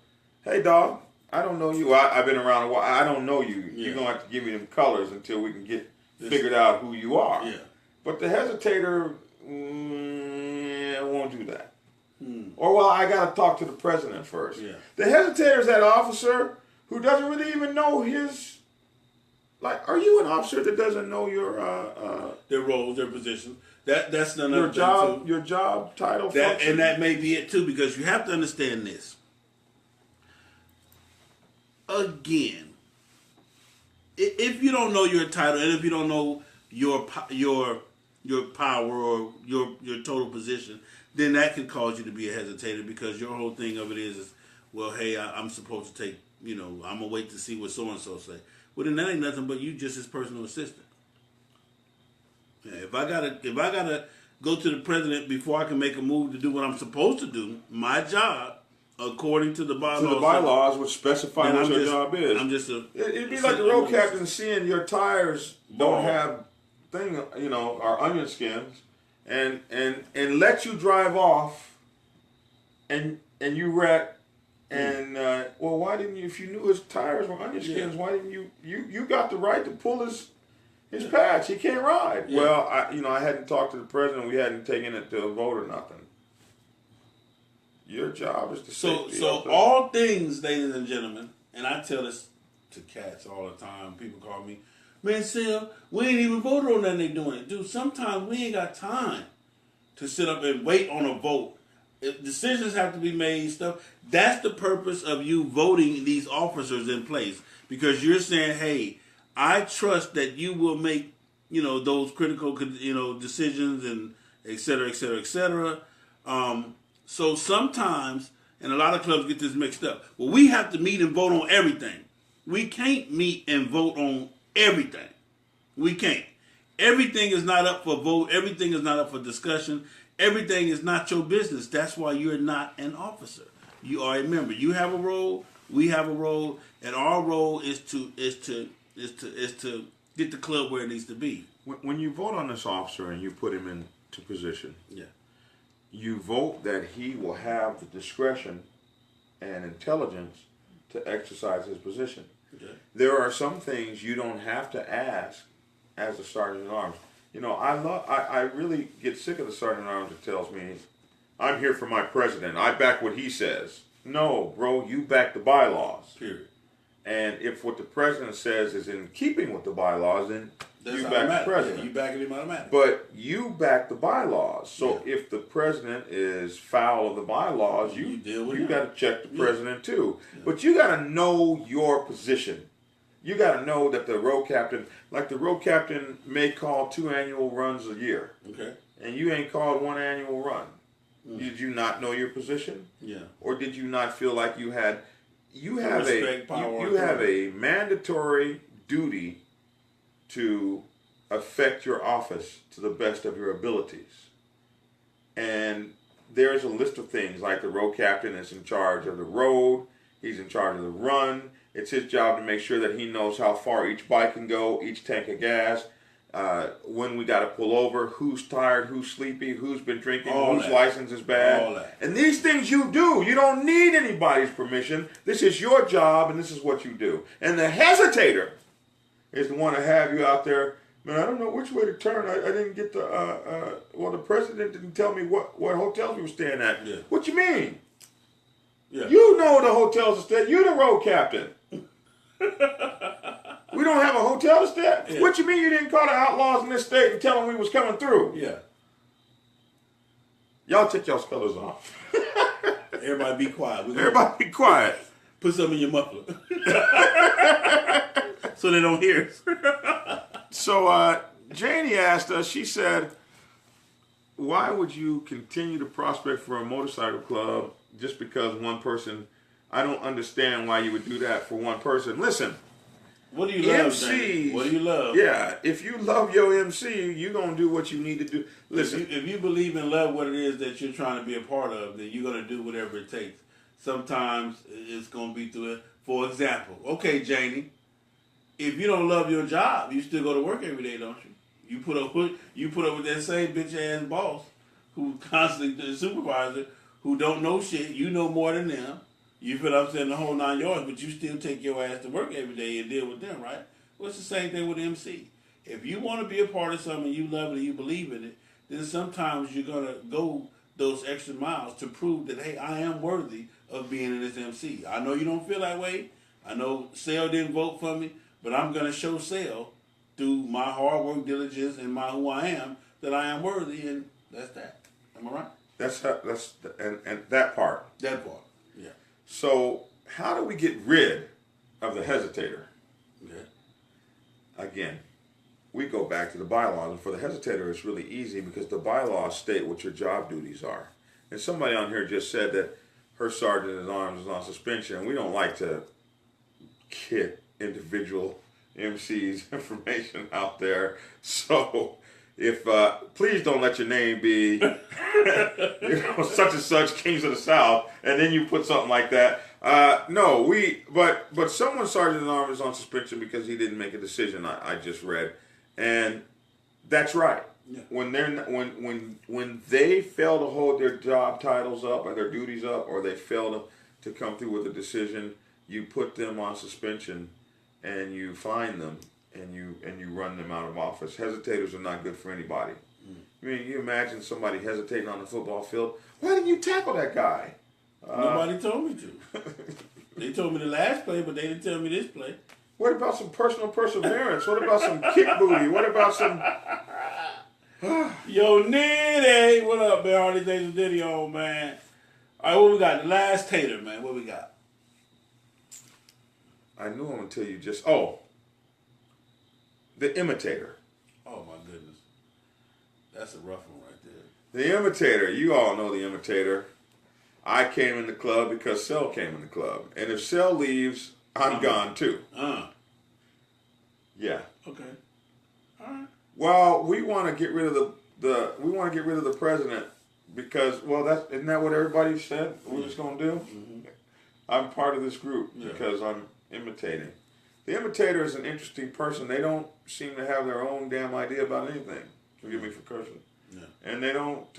Speaker 1: hey dog, I don't know you. I've been around a while. I don't know you.
Speaker 2: Yeah.
Speaker 1: You're going to have to give me them colors until we can get figured out who you are.
Speaker 2: Yeah.
Speaker 1: But the hesitator won't do that. Or, well, I got to talk to the president first.
Speaker 2: Yeah.
Speaker 1: The hesitator is that officer who doesn't really even know his, like, are you an officer that doesn't know your
Speaker 2: their roles, their positions? That's another
Speaker 1: your
Speaker 2: thing
Speaker 1: job,
Speaker 2: too.
Speaker 1: your job title, function?
Speaker 2: And that may be it too, because you have to understand this. Again, if you don't know your title and if you don't know your power or your total position, then that can cause you to be a hesitator, because your whole thing of it is well, hey, I'm supposed to take, I'm gonna wait to see what so and so say. Well, then that ain't nothing but you just his personal assistant. Yeah, if I gotta go to the president before I can make a move to do what I'm supposed to do, my job, according to the bylaws.
Speaker 1: To the bylaws, which specify what your job is.
Speaker 2: I'm just
Speaker 1: it'd be like the road captain seeing your tires don't have are onion skins, and let you drive off, and you wreck, and well, why didn't you? If you knew his tires were onion skins, why didn't you? You got the right to pull his patch. He can't ride. Yeah. Well, I hadn't talked to the president. We hadn't taken it to a vote or nothing. Your job is to
Speaker 2: so all things, ladies and gentlemen, and I tell this to cats all the time. People call me, man, Sil, we ain't even voted on that. They doing it, dude. Sometimes we ain't got time to sit up and wait on a vote. If decisions have to be made, stuff. That's the purpose of you voting these officers in place, because you're saying, hey, I trust that you will make, those critical, decisions and et cetera, et cetera, et cetera. So sometimes, and a lot of clubs get this mixed up, well, we have to meet and vote on everything. We can't meet and vote on everything. We can't. Everything is not up for vote. Everything is not up for discussion. Everything is not your business. That's why you're not an officer. You are a member. You have a role. We have a role, and our role is to get the club where it needs to be.
Speaker 1: When you vote on this officer and you put him into position,
Speaker 2: yeah,
Speaker 1: you vote that he will have the discretion and intelligence to exercise his position.
Speaker 2: Okay.
Speaker 1: There are some things you don't have to ask as a sergeant at arms. I really get sick of the sergeant at arms that tells me, I'm here for my president. I back what he says. No, bro, you back the bylaws.
Speaker 2: Period.
Speaker 1: And if what the president says is in keeping with the bylaws, then
Speaker 2: that's
Speaker 1: you back the president.
Speaker 2: Yeah, you back him automatically.
Speaker 1: But you back the bylaws. So if the president is foul of the bylaws, you got to check the president too. Yeah. But you got to know your position. You got to know that the road captain, may call 2 annual runs a year. Okay. And you ain't called 1 annual run. Did you not know your position? Yeah. Or did you not feel like you have a mandatory duty to affect your office to the best of your abilities? And there's a list of things, like the road captain is in charge of the road. He's in charge of the run. It's his job to make sure that he knows how far each bike can go, each tank of gas, when we got to pull over, who's tired, who's sleepy, who's been drinking, whose license is bad. And these things you do. You don't need anybody's permission. This is your job, and this is what you do. And the hesitator is the one to have you out there. Man, I don't know which way to turn. I didn't get the, the president didn't tell me what hotels we were staying at.
Speaker 2: Yeah.
Speaker 1: What you mean?
Speaker 2: Yeah.
Speaker 1: You know the hotels to stay. You the road captain. We don't have a hotel to stay at? Yeah. What you mean you didn't call the outlaws in this state and tell them we was coming through?
Speaker 2: Yeah.
Speaker 1: Y'all take y'all's colors off.
Speaker 2: Everybody be quiet.
Speaker 1: Everybody be quiet.
Speaker 2: Put something in your muffler. So they don't hear us.
Speaker 1: So Janie asked us, she said, why would you continue to prospect for a motorcycle club just because one person, I don't understand why you would do that for one person. Listen.
Speaker 2: What do you love,
Speaker 1: MCs,
Speaker 2: what do you love?
Speaker 1: Yeah, if you love your MC, you're going to do what you need to do. Listen.
Speaker 2: If you believe and love what it is that you're trying to be a part of, then you're going to do whatever it takes. Sometimes it's going to be through it. For example, okay, Janie, if you don't love your job, you still go to work every day, don't you? You put up with that same bitch-ass boss who constantly, the supervisor, who don't know shit. You know more than them. You feel what I'm saying, the whole 9 yards, but you still take your ass to work every day and deal with them, right? Well, it's the same thing with MC. If you want to be a part of something, you love it, and you believe in it, then sometimes you're going to go those extra miles to prove that, hey, I am worthy of being in this MC. I know you don't feel that way. I know Sale didn't vote for me, but I'm going to show Sale through my hard work, diligence, and my who I am that I am worthy, and that's that. Am I right?
Speaker 1: And that part.
Speaker 2: That part, yeah.
Speaker 1: So how do we get rid of the hesitator?
Speaker 2: Okay.
Speaker 1: Again, we go back to the bylaws, and for the hesitator, it's really easy because the bylaws state what your job duties are. And somebody on here just said that her sergeant at arms is on suspension, and we don't like to get individual MC's information out there. So if please don't let your name be such and such Kings of the South, and then you put something like that. No, but someone sergeant at arms is on suspension because he didn't make a decision. I just read, and that's right. Yeah. When they fail to hold their job titles up or their duties up, or they fail to come through with a decision, you put them on suspension, and you fine them, and you run them out of office. Hesitators are not good for anybody. I mean, you imagine somebody hesitating on the football field. Why didn't you tackle that guy?
Speaker 2: Nobody told me to. They told me the last play, but they didn't tell me this play.
Speaker 1: What about some personal perseverance? What about some kick booty? What about some...
Speaker 2: Yo, Nitty! What up, man? All these days of Diddy on, man. All right, what we got? The last tater, man. What we got?
Speaker 1: I knew I'm going to tell you just... the imitator.
Speaker 2: Oh, my goodness. That's a rough one right there.
Speaker 1: The imitator. You all know the imitator. I came in the club because Cell came in the club. And if Cell leaves, I'm gone too. Yeah.
Speaker 2: Okay. All right.
Speaker 1: Well, we want to get rid of the president because, well, isn't that what everybody said we're just going to do? Mm-hmm. I'm part of this group because I'm imitating. The imitator is an interesting person. They don't seem to have their own damn idea about anything. Forgive me for cursing. Yeah. And they don't,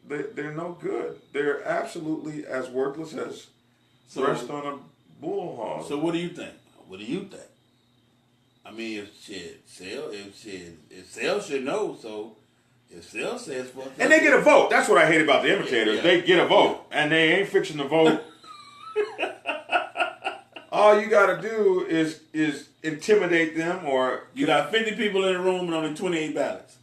Speaker 1: they're no good. They're absolutely as worthless as rest on a bull hog.
Speaker 2: So what do you think? What do you think? I mean, if Sale should know, so if Sale says fuck
Speaker 1: and they get a vote. That's what I hate about the imitators. Yeah. They get a vote, and they ain't fixing the vote. All you got to do is intimidate them, or
Speaker 2: you got 50 people in the room and only 28 ballots.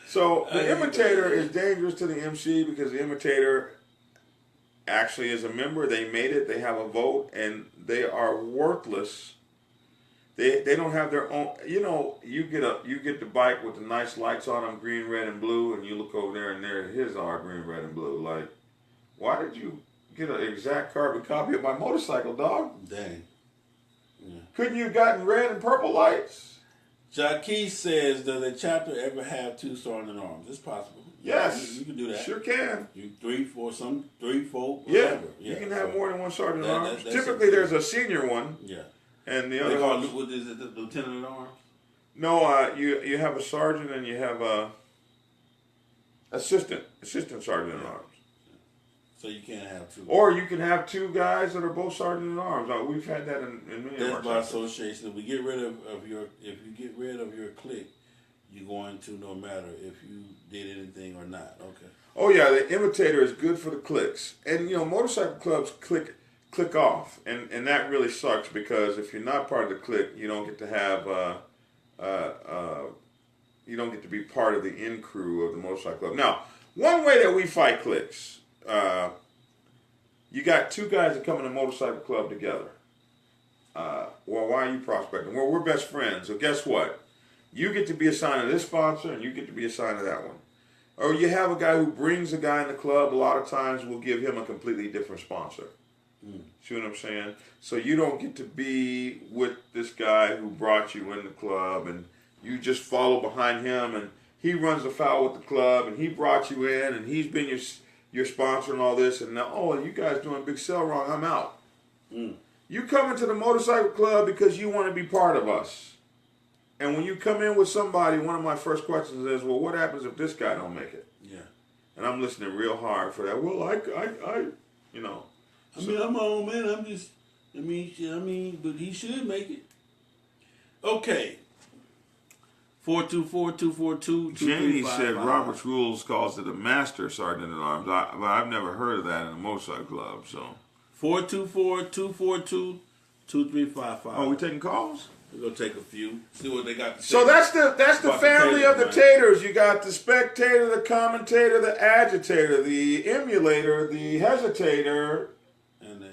Speaker 1: So the imitator is dangerous to the MC because the imitator actually is a member. They made it. They have a vote, and they are worthless. They don't have their own. You know, you get the bike with the nice lights on them, green, red, and blue, and you look over there, and his are green, red, and blue. Like, why did you get an exact carbon copy of my motorcycle, dog?
Speaker 2: Dang. Yeah.
Speaker 1: Couldn't you have gotten red and purple lights?
Speaker 2: Jackie says, does a chapter ever have 2 sergeant arms? It's possible.
Speaker 1: Yes.
Speaker 2: You can do that.
Speaker 1: Sure can.
Speaker 2: You 3, 4, 3, 4,
Speaker 1: Yeah.
Speaker 2: whatever.
Speaker 1: You can have more than one sergeant at arms.
Speaker 2: that's
Speaker 1: Typically, there's a senior one.
Speaker 2: Yeah.
Speaker 1: And the
Speaker 2: They
Speaker 1: other
Speaker 2: call
Speaker 1: one.
Speaker 2: it, what is it, the lieutenant at arms?
Speaker 1: No, you have a sergeant and you have a assistant sergeant at arms.
Speaker 2: So you can't have 2.
Speaker 1: Or you can have 2 guys that are both sergeant at arms. We've had that in many of our
Speaker 2: That's by
Speaker 1: chapters.
Speaker 2: association. If we get rid of your, if you get rid of your clique, you're going to, no matter if you did anything or not. Okay.
Speaker 1: Oh yeah, the imitator is good for the clicks, and motorcycle clubs click off, and that really sucks because if you're not part of the clique, you don't get to have you don't get to be part of the in crew of the motorcycle club. Now, one way that we fight cliques, you got 2 guys that come in a motorcycle club together. Well, why are you prospecting? Well, we're best friends. So guess what? You get to be assigned to this sponsor, and you get to be assigned to that one. Or you have a guy who brings a guy in the club. A lot of times we'll give him a completely different sponsor. See what I'm saying? So you don't get to be with this guy who brought you in the club, and you just follow behind him, and he runs afoul with the club, and he brought you in, and he's been your sponsor and all this, and now, oh, you guys doing Big Cell wrong, I'm out. You come into the motorcycle club because you want to be part of us. And when you come in with somebody, one of my first questions is, well, what happens if this guy don't make it?
Speaker 2: Yeah.
Speaker 1: And I'm listening real hard for that. Well, I you know.
Speaker 2: I mean, I'm my own man. I'm just, I mean, but he should make it. Okay. 424-242-2355.
Speaker 1: Jamie said Robert's Rules calls it a master sergeant at arms. But I've never heard of that in a motorcycle club. So
Speaker 2: 424-242-2355.
Speaker 1: Oh, we taking calls?
Speaker 2: We're gonna take a few. See what they got to say.
Speaker 1: So that's the family of the
Speaker 2: right?
Speaker 1: Taters. You got the spectator, the commentator, the agitator, the emulator, the hesitator,
Speaker 2: And the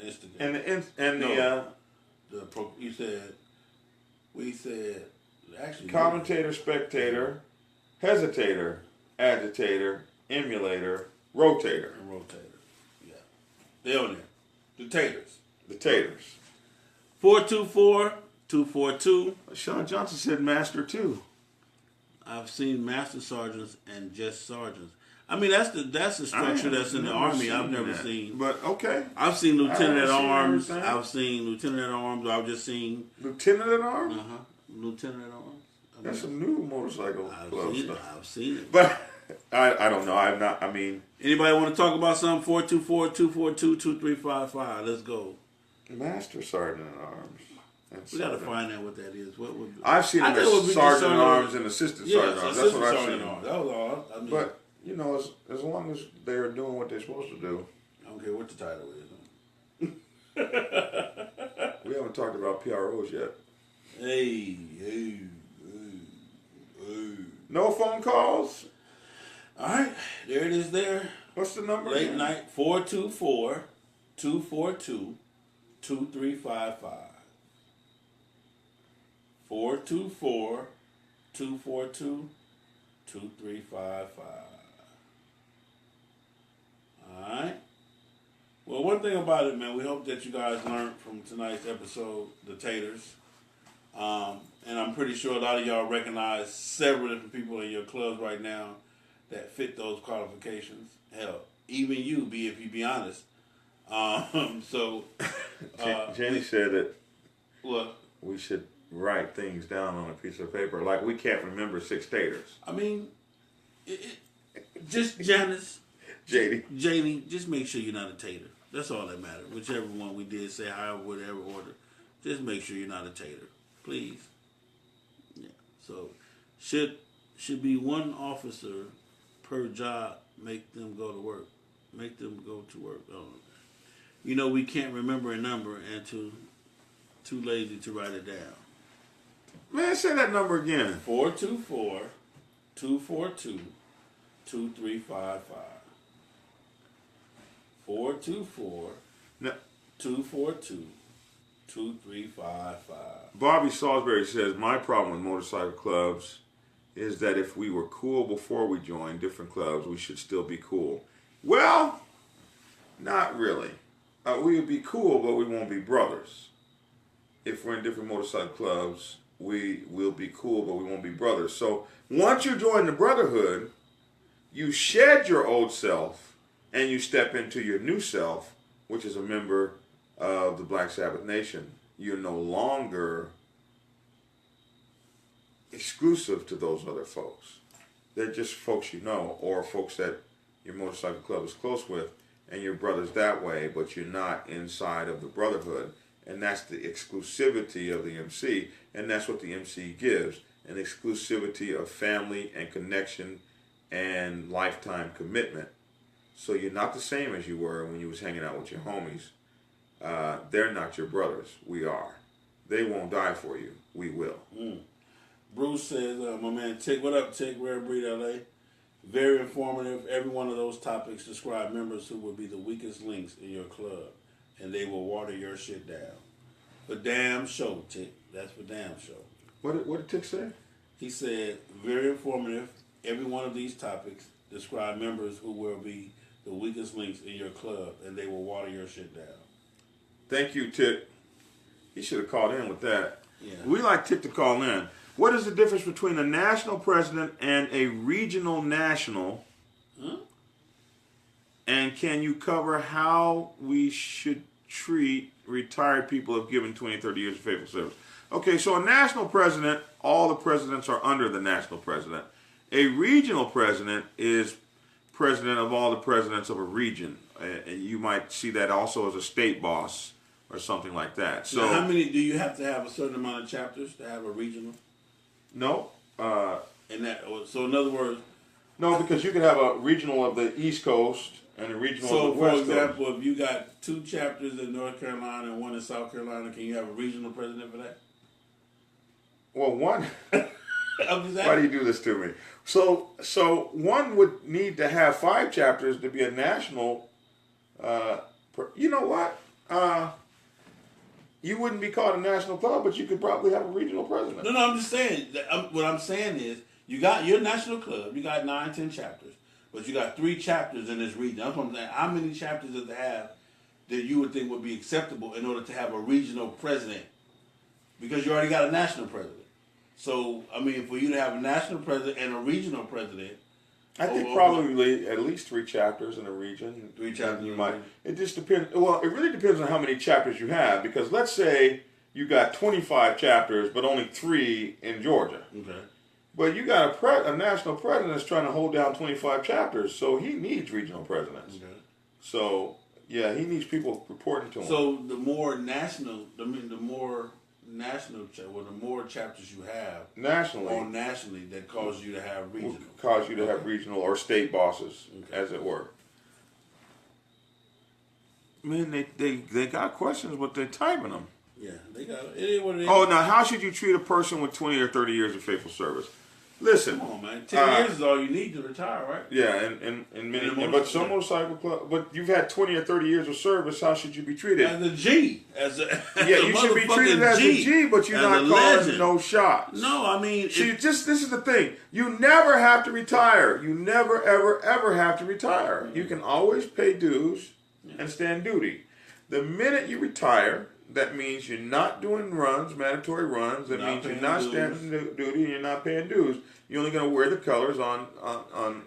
Speaker 2: instigator. We said actually
Speaker 1: commentator, spectator, hesitator, agitator, emulator, rotator.
Speaker 2: and rotator. Yeah. They on there. The Taters.
Speaker 1: The Taters.
Speaker 2: 424-242.
Speaker 1: Sean Johnson said master too.
Speaker 2: I've seen master sergeants and just sergeants. I mean, that's the structure that's in the Army. I've never seen.
Speaker 1: But okay.
Speaker 2: I've seen lieutenant at arms.
Speaker 1: everything.
Speaker 2: I've seen lieutenant at arms. I've just seen
Speaker 1: Lieutenant at arms?
Speaker 2: lieutenant at arms.
Speaker 1: That's some new motorcycle club stuff.
Speaker 2: I've seen it.
Speaker 1: But I don't know. I'm not. I mean,
Speaker 2: Anybody want to talk about something? 424-242-2355. Let's go.
Speaker 1: master sergeant at arms.
Speaker 2: We got to find out what that is. What would
Speaker 1: I've seen him as sergeant at arms and assistant sergeant at arms. That's what I've seen.
Speaker 2: That was all. I mean,
Speaker 1: But as long as they're doing what they're supposed to do.
Speaker 2: I don't care what the title is.
Speaker 1: We haven't talked about PROs yet.
Speaker 2: Hey.
Speaker 1: No phone calls.
Speaker 2: All right, there it is. There.
Speaker 1: What's the number?
Speaker 2: Late
Speaker 1: again?
Speaker 2: night 424-242-2355. 424-242-2355. Alright. Well, one thing about it, man, we hope that you guys learned from tonight's episode, the Taters. And I'm pretty sure a lot of y'all recognize several different people in your clubs right now that fit those qualifications. Hell, even you, if you be honest.
Speaker 1: Jenny said that
Speaker 2: What?
Speaker 1: we should write things down on a piece of paper. Like we can't remember 6 Taters.
Speaker 2: I mean, just Janice,
Speaker 1: JD.
Speaker 2: just make sure you're not a tater. That's all that matters. Whichever one we did say, however, whatever order, just make sure you're not a tater, please. Yeah. So, should be one officer per job. Make them go to work. Make them go to work. We can't remember a number and too lazy to write it down.
Speaker 1: Man, say that number again.
Speaker 2: 424-242-2355. 424-242-2355.
Speaker 1: Bobby Salisbury says, my problem with motorcycle clubs is that if we were cool before we joined different clubs, we should still be cool. Well, not really. We would be cool, but we won't be brothers. If we're in different motorcycle clubs we will be cool, but we won't be brothers. So once you join the brotherhood, you shed your old self and you step into your new self, which is a member of the Black Sabbath Nation. You're no longer exclusive to those other folks. They're just folks you know, or folks that your motorcycle club is close with, and you're brothers that way, but you're not inside of the brotherhood. And that's the exclusivity of the MC, and that's what the MC gives, an exclusivity of family and connection and lifetime commitment. So you're not the same as you were when you was hanging out with your homies. They're not your brothers. We are. They won't die for you. We will.
Speaker 2: Bruce says, my man Tick, what up, Tick? Rare Breed LA. Very informative. Every one of those topics describe members who will be the weakest links in your club, and they will water your shit down. For damn show, Tick. That's for damn show.
Speaker 1: What did Tick say?
Speaker 2: He said, very informative. Every one of these topics describe members who will be the weakest links in your club, and they will water your shit down.
Speaker 1: Thank you, Tick. He should have called in with that.
Speaker 2: Yeah.
Speaker 1: We like Tick to call in. What is the difference between a national president and a regional national?
Speaker 2: Huh?
Speaker 1: And can you cover how we should treat retired people who have given 20, 30 years of faithful service? Okay, so a national president, all the presidents are under the national president. A regional president is president of all the presidents of a region. You might see that also as a state boss or something like that. So,
Speaker 2: now, how many do you have to have a certain amount of chapters to have a regional?
Speaker 1: No.
Speaker 2: And that, so in other words,
Speaker 1: no, because you can have a regional of the East Coast and a regional of the West Coast.
Speaker 2: So, for example, if you got 2 chapters in North Carolina and 1 in South Carolina, can you have a regional president for that?
Speaker 1: Well, one.
Speaker 2: Exactly.
Speaker 1: Why do you do this to me? So one would need to have 5 chapters to be a national. You know what? You wouldn't be called a national club, but you could probably have a regional president.
Speaker 2: No, I'm just saying. What I'm saying is, you got your national club. You got 9, 10 chapters, but you got 3 chapters in this region. That's what I'm saying. How many chapters does it have that you would think would be acceptable in order to have a regional president? Because you already got a national president. So, I mean, for you to have a national president and a regional president,
Speaker 1: I think probably at least 3 chapters in a region.
Speaker 2: 3 chapters.
Speaker 1: You might. It just depends. Well, it really depends on how many chapters you have. Because let's say you got 25 chapters, but only 3 in Georgia.
Speaker 2: Okay.
Speaker 1: But you got a national president that's trying to hold down 25 chapters, so he needs regional presidents.
Speaker 2: Okay.
Speaker 1: So yeah, he needs people reporting to him.
Speaker 2: So the more national chapters you have nationally, that cause you to have regional.
Speaker 1: Will cause you to have regional or state bosses, as it were. Man, they got questions, but they're typing them.
Speaker 2: Yeah, they got it. It is what it is.
Speaker 1: Oh, now how should you treat a person with 20 or 30 years of faithful service? Listen,
Speaker 2: come on, man. 10 years is all you need to retire, right?
Speaker 1: Yeah, and many, but some motorcycle club. But you've had 20 or 30 years of service. How should you be treated?
Speaker 2: As a G,
Speaker 1: you should be treated as a G, but you're not calling no shots.
Speaker 2: No, I mean,
Speaker 1: see, this is the thing. You never have to retire. You never, ever, ever have to retire. Mm-hmm. You can always pay dues and stand duty. The minute you retire, that means you're not doing runs, mandatory runs. That means you're not standing duty and you're not paying dues. You're only going to wear the colors on.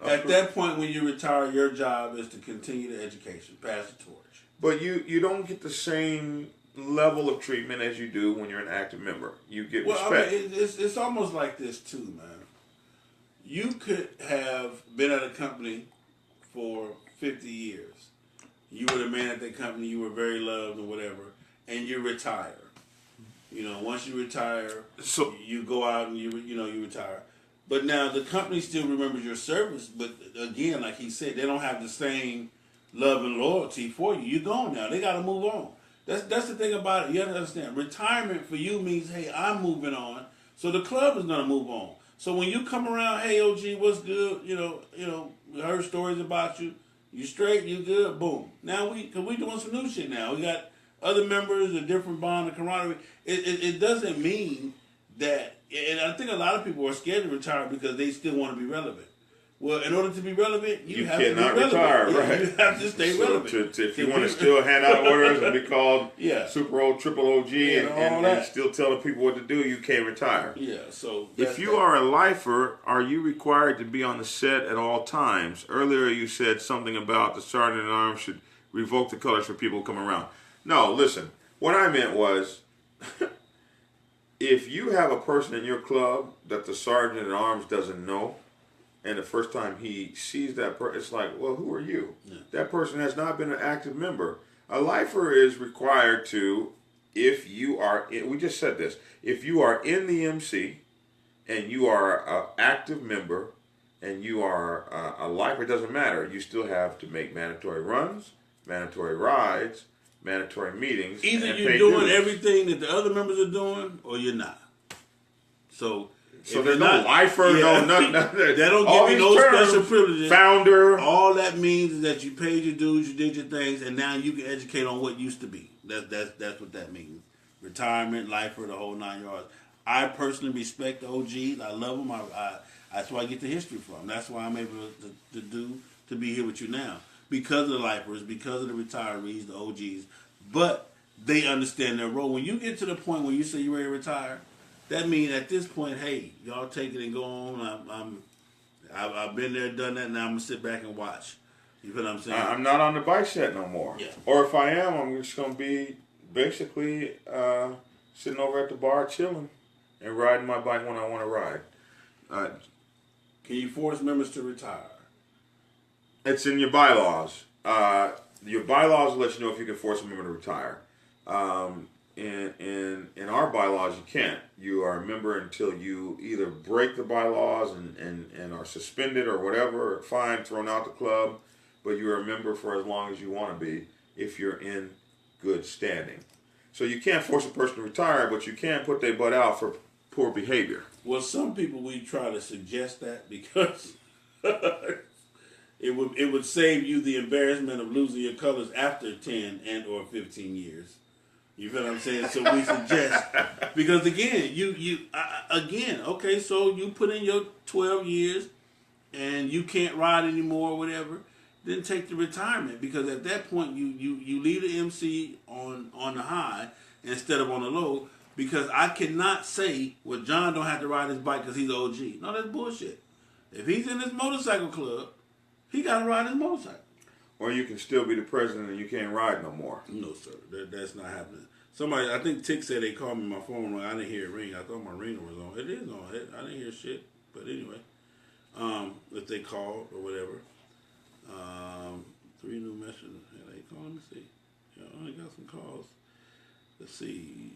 Speaker 2: At that point, when you retire, your job is to continue the education, pass the torch.
Speaker 1: But you don't get the same level of treatment as you do when you're an active member. You get respect.
Speaker 2: I mean, it's almost like this too, man. You could have been at a company for 50 years. You were the man at that company. You were very loved or whatever. And you retire. You know, once you retire, so you go out and you retire. But now the company still remembers your service. But again, like he said, they don't have the same love and loyalty for you. You're gone now. They got to move on. That's the thing about it. You have to understand. Retirement for you means, hey, I'm moving on. So the club is going to move on. So when you come around, hey, OG, what's good? You know, we heard stories about you. You straight, you good, boom. Now we doing some new shit now. We got other members, a different bond of camaraderie. It doesn't mean that, and I think a lot of people are scared to retire because they still want to be relevant. Well, in order to be relevant, you have
Speaker 1: cannot
Speaker 2: to be
Speaker 1: retire,
Speaker 2: relevant.
Speaker 1: right?
Speaker 2: You have to stay relevant.
Speaker 1: If you want to still hand out orders and be called Super O, Triple OG, and still telling people what to do, you can't retire.
Speaker 2: Yeah. So
Speaker 1: if you are a lifer, are you required to be on the set at all times? Earlier, you said something about the sergeant at arms should revoke the colors for people who come around. No, listen. What I meant was, if you have a person in your club that the sergeant at arms doesn't know, and the first time he sees that person, it's like, well, who are you? Yeah. That person has not been an active member. A lifer is required to, if you are, we just said this, if you are in the MC and you are an active member and you are a lifer, it doesn't matter. You still have to make mandatory runs, mandatory rides, mandatory meetings.
Speaker 2: Either you're doing everything that the other members are doing or you're not. So
Speaker 1: there's no lifer, no nothing. That
Speaker 2: don't give you no special privileges.
Speaker 1: Founder.
Speaker 2: All that means is that you paid your dues, you did your things, and now you can educate on what used to be. That's what that means. Retirement, lifer, the whole 9 yards. I personally respect the OGs. I love them. That's where I get the history from. That's why I'm able to be here with you now. Because of the lifers, because of the retirees, the OGs. But they understand their role. When you get to the point where you say you're ready to retire, that means at this point, hey, y'all take it and go on. I've been there, done that. Now I'm gonna sit back and watch. You feel what I'm saying?
Speaker 1: I'm not on the bike set no more.
Speaker 2: Yeah.
Speaker 1: Or if I am, I'm just gonna be basically sitting over at the bar chilling and riding my bike when I want to ride.
Speaker 2: Can you force members to retire?
Speaker 1: It's in your bylaws. Your bylaws let you know if you can force a member to retire. In our bylaws, you can't. You are a member until you either break the bylaws and are suspended or whatever, or fined, thrown out the club, but you're a member for as long as you want to be if you're in good standing. So you can't force a person to retire, but you can put their butt out for poor behavior.
Speaker 2: Well, some people, we try to suggest that because it would save you the embarrassment of losing your colors after 10 and or 15 years. You feel what I'm saying? So we suggest, because again, okay, so you put in your 12 years and you can't ride anymore or whatever, then take the retirement, because at that point you leave the MC on the high instead of on the low, because I cannot say, well, John don't have to ride his bike because he's an OG. No, that's bullshit. If he's in his motorcycle club, he got to ride his motorcycle.
Speaker 1: Or you can still be the president and you can't ride no more.
Speaker 2: No, sir. That's not happening. Somebody, I think Tick said they called me my phone. I didn't hear it ring. I thought my ringer was on. It is on. I didn't hear shit. But anyway, if they called or whatever. 3 new messages. Are they calling? Let's see. Yeah, I only got some calls. Let's see.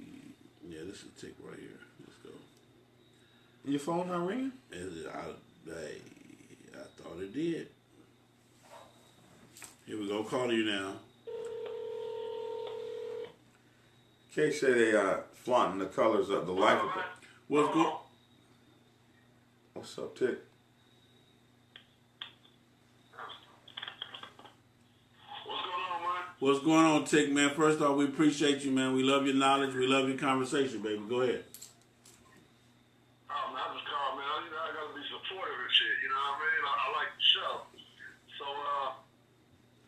Speaker 2: Yeah, this is Tick right here. Let's go.
Speaker 1: Your phone not ringing?
Speaker 2: I thought it did. Here we go. Calling you now.
Speaker 1: Kay say they flaunting the colors of the life of it.
Speaker 2: What's good?
Speaker 1: What's up, Tick?
Speaker 2: What's going on, Tick, man? First off, we appreciate you, man. We love your knowledge. We love your conversation, baby. Go ahead.
Speaker 4: Oh, man, I just called, man. You know, I got to be supportive and shit. You know what I mean? I like the show. So,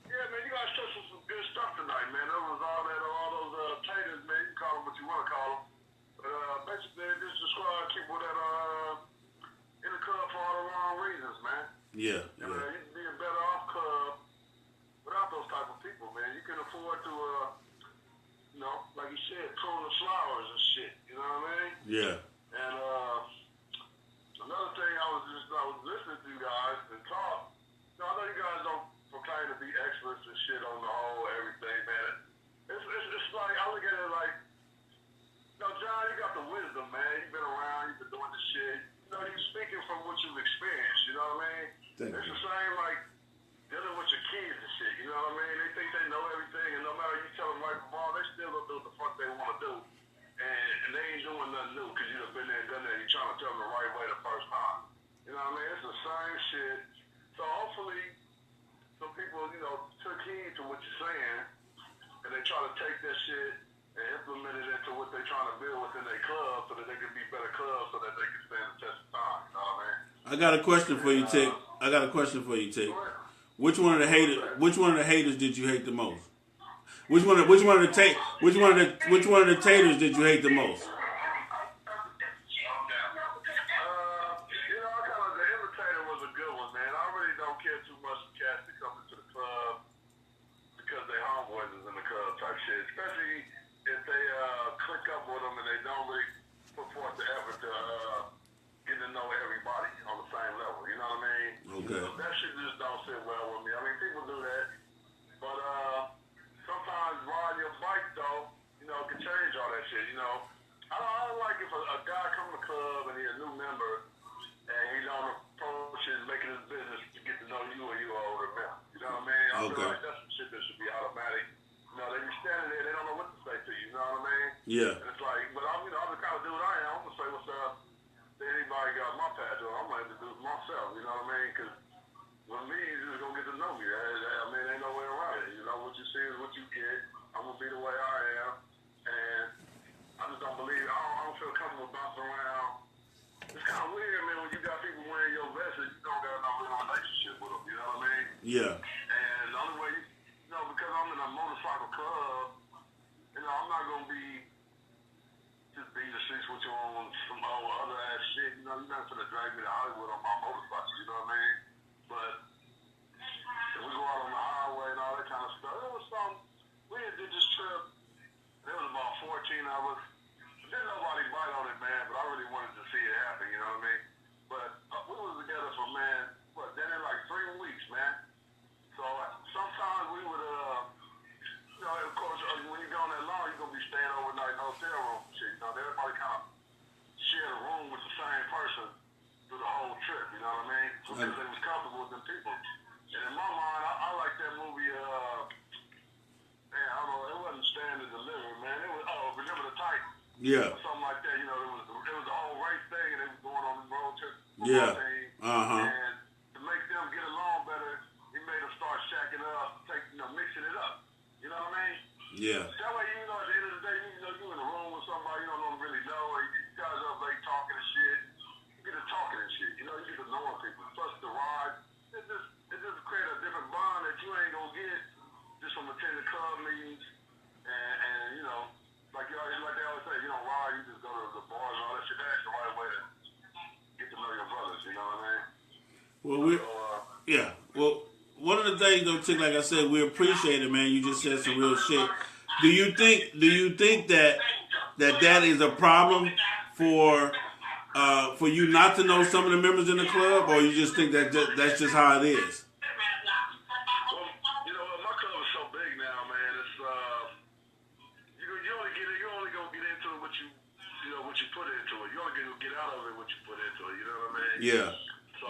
Speaker 4: yeah, man, you guys touched some good stuff tonight, man. There was all those taters, man. You can call them what you want to call them. But basically, just describe people that are in the club for all the wrong reasons, man.
Speaker 2: Yeah.
Speaker 4: And, you'd be a better off club without those type of people, man. You can afford to, you know, like you said, prune the flowers and shit. You know what I mean?
Speaker 2: Yeah.
Speaker 4: And another thing, I was listening to you guys and talk. You know, I know you guys don't proclaim to be experts and shit on the whole everything, man. It's like, I look at it like, you know, John, you got the wisdom, man. You've been around, you've been doing this shit. You know, you're speaking from what you've experienced. You know what I mean? It's the same like dealing with your kids and shit. You know what I mean? They think they know everything, and no matter you tell them right from wrong, they still gonna do what the fuck they want to do. And they ain't doing nothing new because you've been there and done that. You're trying to tell them the right way the first time. You know what I mean? It's the same shit. So hopefully some people, you know, took heed to what you're saying, and they try to take that shit and implement it into what they're trying to build within their club so that they can be better clubs so that they can stand the test of time. You know what I mean?
Speaker 2: I got a question for you, Tick. I got a question for you, Tate. Which one of the haters did you hate the most? Which one of the taters did you hate the most?
Speaker 4: The imitator was a good one, man. I really don't care too much for cats that come into the club because they homeboys is in the club type shit. Especially if they click up with them and they don't really put forth the effort to get to know everybody on the same level. You know what I mean?
Speaker 2: Okay.
Speaker 4: That shit just don't sit well with me. I mean, people do that, but sometimes riding your bike though, can change all that shit. I don't like if a guy come to the club and he's a new member and he don't approach it making his business to get to know you or you older member. You know what I mean? I feel like that's some shit that should be automatic. They be standing there, they don't know what to say to you. You know what I mean?
Speaker 2: Yeah.
Speaker 4: And it's like, but I'm the kind of dude I am. I'm gonna say what's up. If anybody got my patch on, I'm gonna introduce myself. You know what I mean? Because with me, you're just gonna get to know me. Ain't no way around it. What you see is what you get. I'm gonna be the way I am, and I just don't believe. I don't feel comfortable bouncing around. It's kind of weird, man, when you got people wearing your vest and you don't got no real relationship with them. You know what I mean?
Speaker 2: Yeah.
Speaker 4: And the only way, because I'm in a motorcycle club, I'm not gonna be just being the streets with you on some old other ass shit. You're not gonna drag me to Hollywood on my motorcycle. You know what I mean? But if we go out on the highway and all that kind of stuff, it was something. We did this trip. It was about 14 hours. Didn't nobody bite on it, man, but I really wanted to see it happen, you know what I mean? But we was together for, then in like 3 weeks, man. So sometimes we would, of course, when you go on that long, you're going to be staying overnight in a hotel room and shit. Everybody kind of shared a room with the same person through the whole trip, you know what I mean? Because they was comfortable with them people. And in my mind, I like that movie, I don't know, it wasn't Stand and Deliver, man. It was, Remember the Titans.
Speaker 2: Yeah.
Speaker 4: Or something like that, it was the whole race thing, and they was going on the road trip.
Speaker 2: Yeah.
Speaker 4: And to make them get along better, he made them start shacking up, mixing it up. You know what I mean?
Speaker 2: Yeah.
Speaker 4: That way, at the end of the day, you in a room with somebody you don't really know, or you guys up late talking and shit. You get to talking and shit. You get to knowing people. Plus the ride, it just create a different bond that you ain't gonna get just from attending club meetings and like they always say, you don't ride, you just go to the bars and all that shit. That's the right way to get to know your brothers, you know what I mean?
Speaker 2: Well, Well, one of the things though, Chick, like I said, we appreciate it, man. You just said some real shit. Do you think that is a problem for you not to know some of the members in the club, or you just think that that's just how it is? Yeah.
Speaker 4: So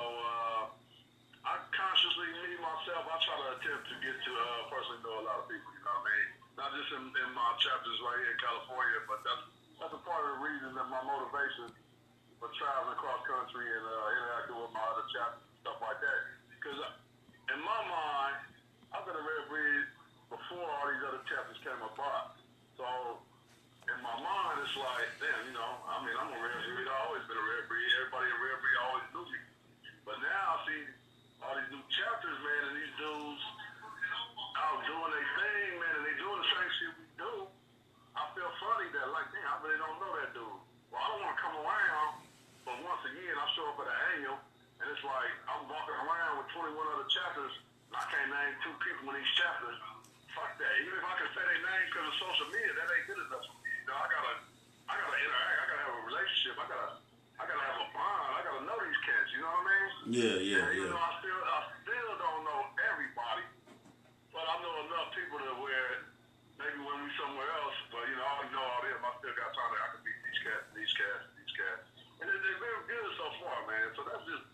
Speaker 4: I consciously, myself, I try to attempt to get to personally know a lot of people, you know what I mean? Not just in my chapters right here in California, but that's a part of the reason that my motivation for traveling across country and interacting with my other chapters and stuff like that. Because in my mind, I've been a rare breed before all these other chapters came about. So in my mind, it's like, damn, I'm a rare breed. I've always been a rare breed. Everybody in rare breed always knew me. But now I see all these new chapters, man, and these dudes out doing their thing, man, and they doing the same shit we do. I feel funny that, like, damn, I really don't know that dude. Well, I don't want to come around, but once a year, and I show up at an annual, and it's like I'm walking around with 21 other chapters, and I can't name 2 people in these chapters. Fuck that. Even if I can say their name because of social media, that ain't good enough for me. I gotta interact. I gotta have a relationship. I gotta have a bond. I gotta know these cats. You know what I mean?
Speaker 2: Yeah.
Speaker 4: You know, I still don't know everybody, but I know enough people to where maybe when we somewhere else, but I already know all them. I still got time that I can beat these cats, and they've been good so far, man. So that's just.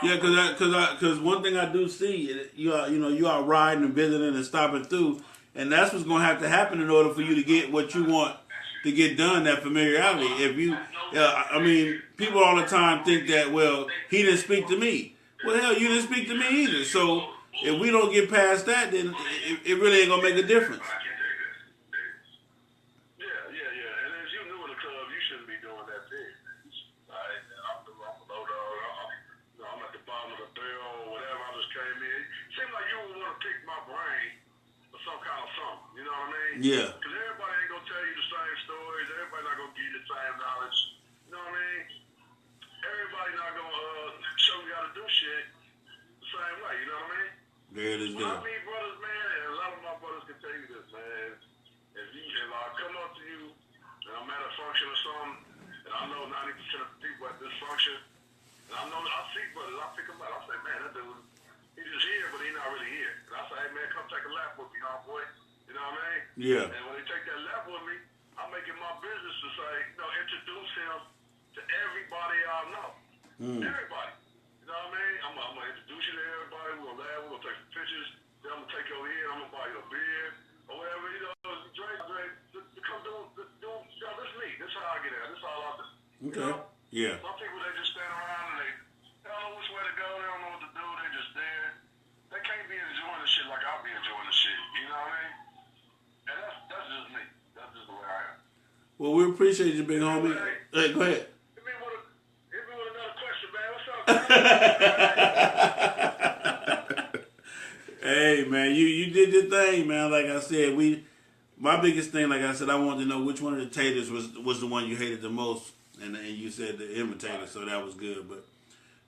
Speaker 2: Because one thing I do see, you are riding and visiting and stopping through, and that's what's going to have to happen in order for you to get what you want to get done. That familiarity. If you, people all the time think that, well, he didn't speak to me. Well, hell, you didn't speak to me either. So if we don't get past that, then it really ain't gonna make a difference.
Speaker 4: I'm at the bottom of the barrel, whatever. mean?
Speaker 2: Yeah.
Speaker 4: Because everybody ain't going to tell you the same stories. Everybody not going to give you the same knowledge. You know what I mean? Everybody not going to show you how to do shit the same way. You know what I mean?
Speaker 2: There it is.
Speaker 4: When I meet brothers, man, and a lot of my brothers can tell you this, man. If I come up to you and I'm at a function or something, and I know 90% of the people at this function, and I know I see brothers, I pick them up. I say, man, that dude, he just here, but he not really here. And I say, hey, man, come take a lap with me, homeboy. You know what I mean?
Speaker 2: Yeah.
Speaker 4: And when they take that lap with me, I make it my business to say, introduce him to everybody I know. Everybody. You know what I mean? I'm going to introduce you to everybody. We're going to laugh. We're going to take some pictures. Then I'm going to take you over here. I'm going to buy you a beer or whatever. You know, drink. Come do, this is me. This is how I get out. This is all I do.
Speaker 2: Okay.
Speaker 4: You know?
Speaker 2: Yeah.
Speaker 4: Some people, they just stand around and they don't know which way to go. They don't know what to do. They just there. They can't be enjoying the shit like I'll be enjoying the shit. You know what I mean? And that's just me. That's just the way I am.
Speaker 2: Well, we appreciate you, big homie. Hey, go ahead.
Speaker 4: Hit me with another question, man. What's up, man?
Speaker 2: Hey, man, you did your thing, man. Like I said, my biggest thing, like I said, I wanted to know which one of the Taters was the one you hated the most, and you said the imitator, so that was good. But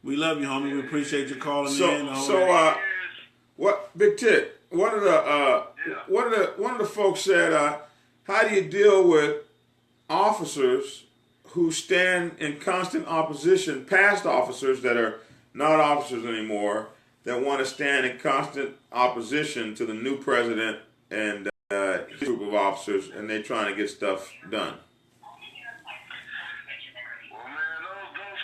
Speaker 2: we love you, homie. We appreciate you calling in.
Speaker 1: What Big Tit? One of the folks said, how do you deal with officers who stand in constant opposition, past officers that are not officers anymore, that want to stand in constant opposition to the new president and his group of officers, and they're trying to get stuff done?
Speaker 4: Well, man, those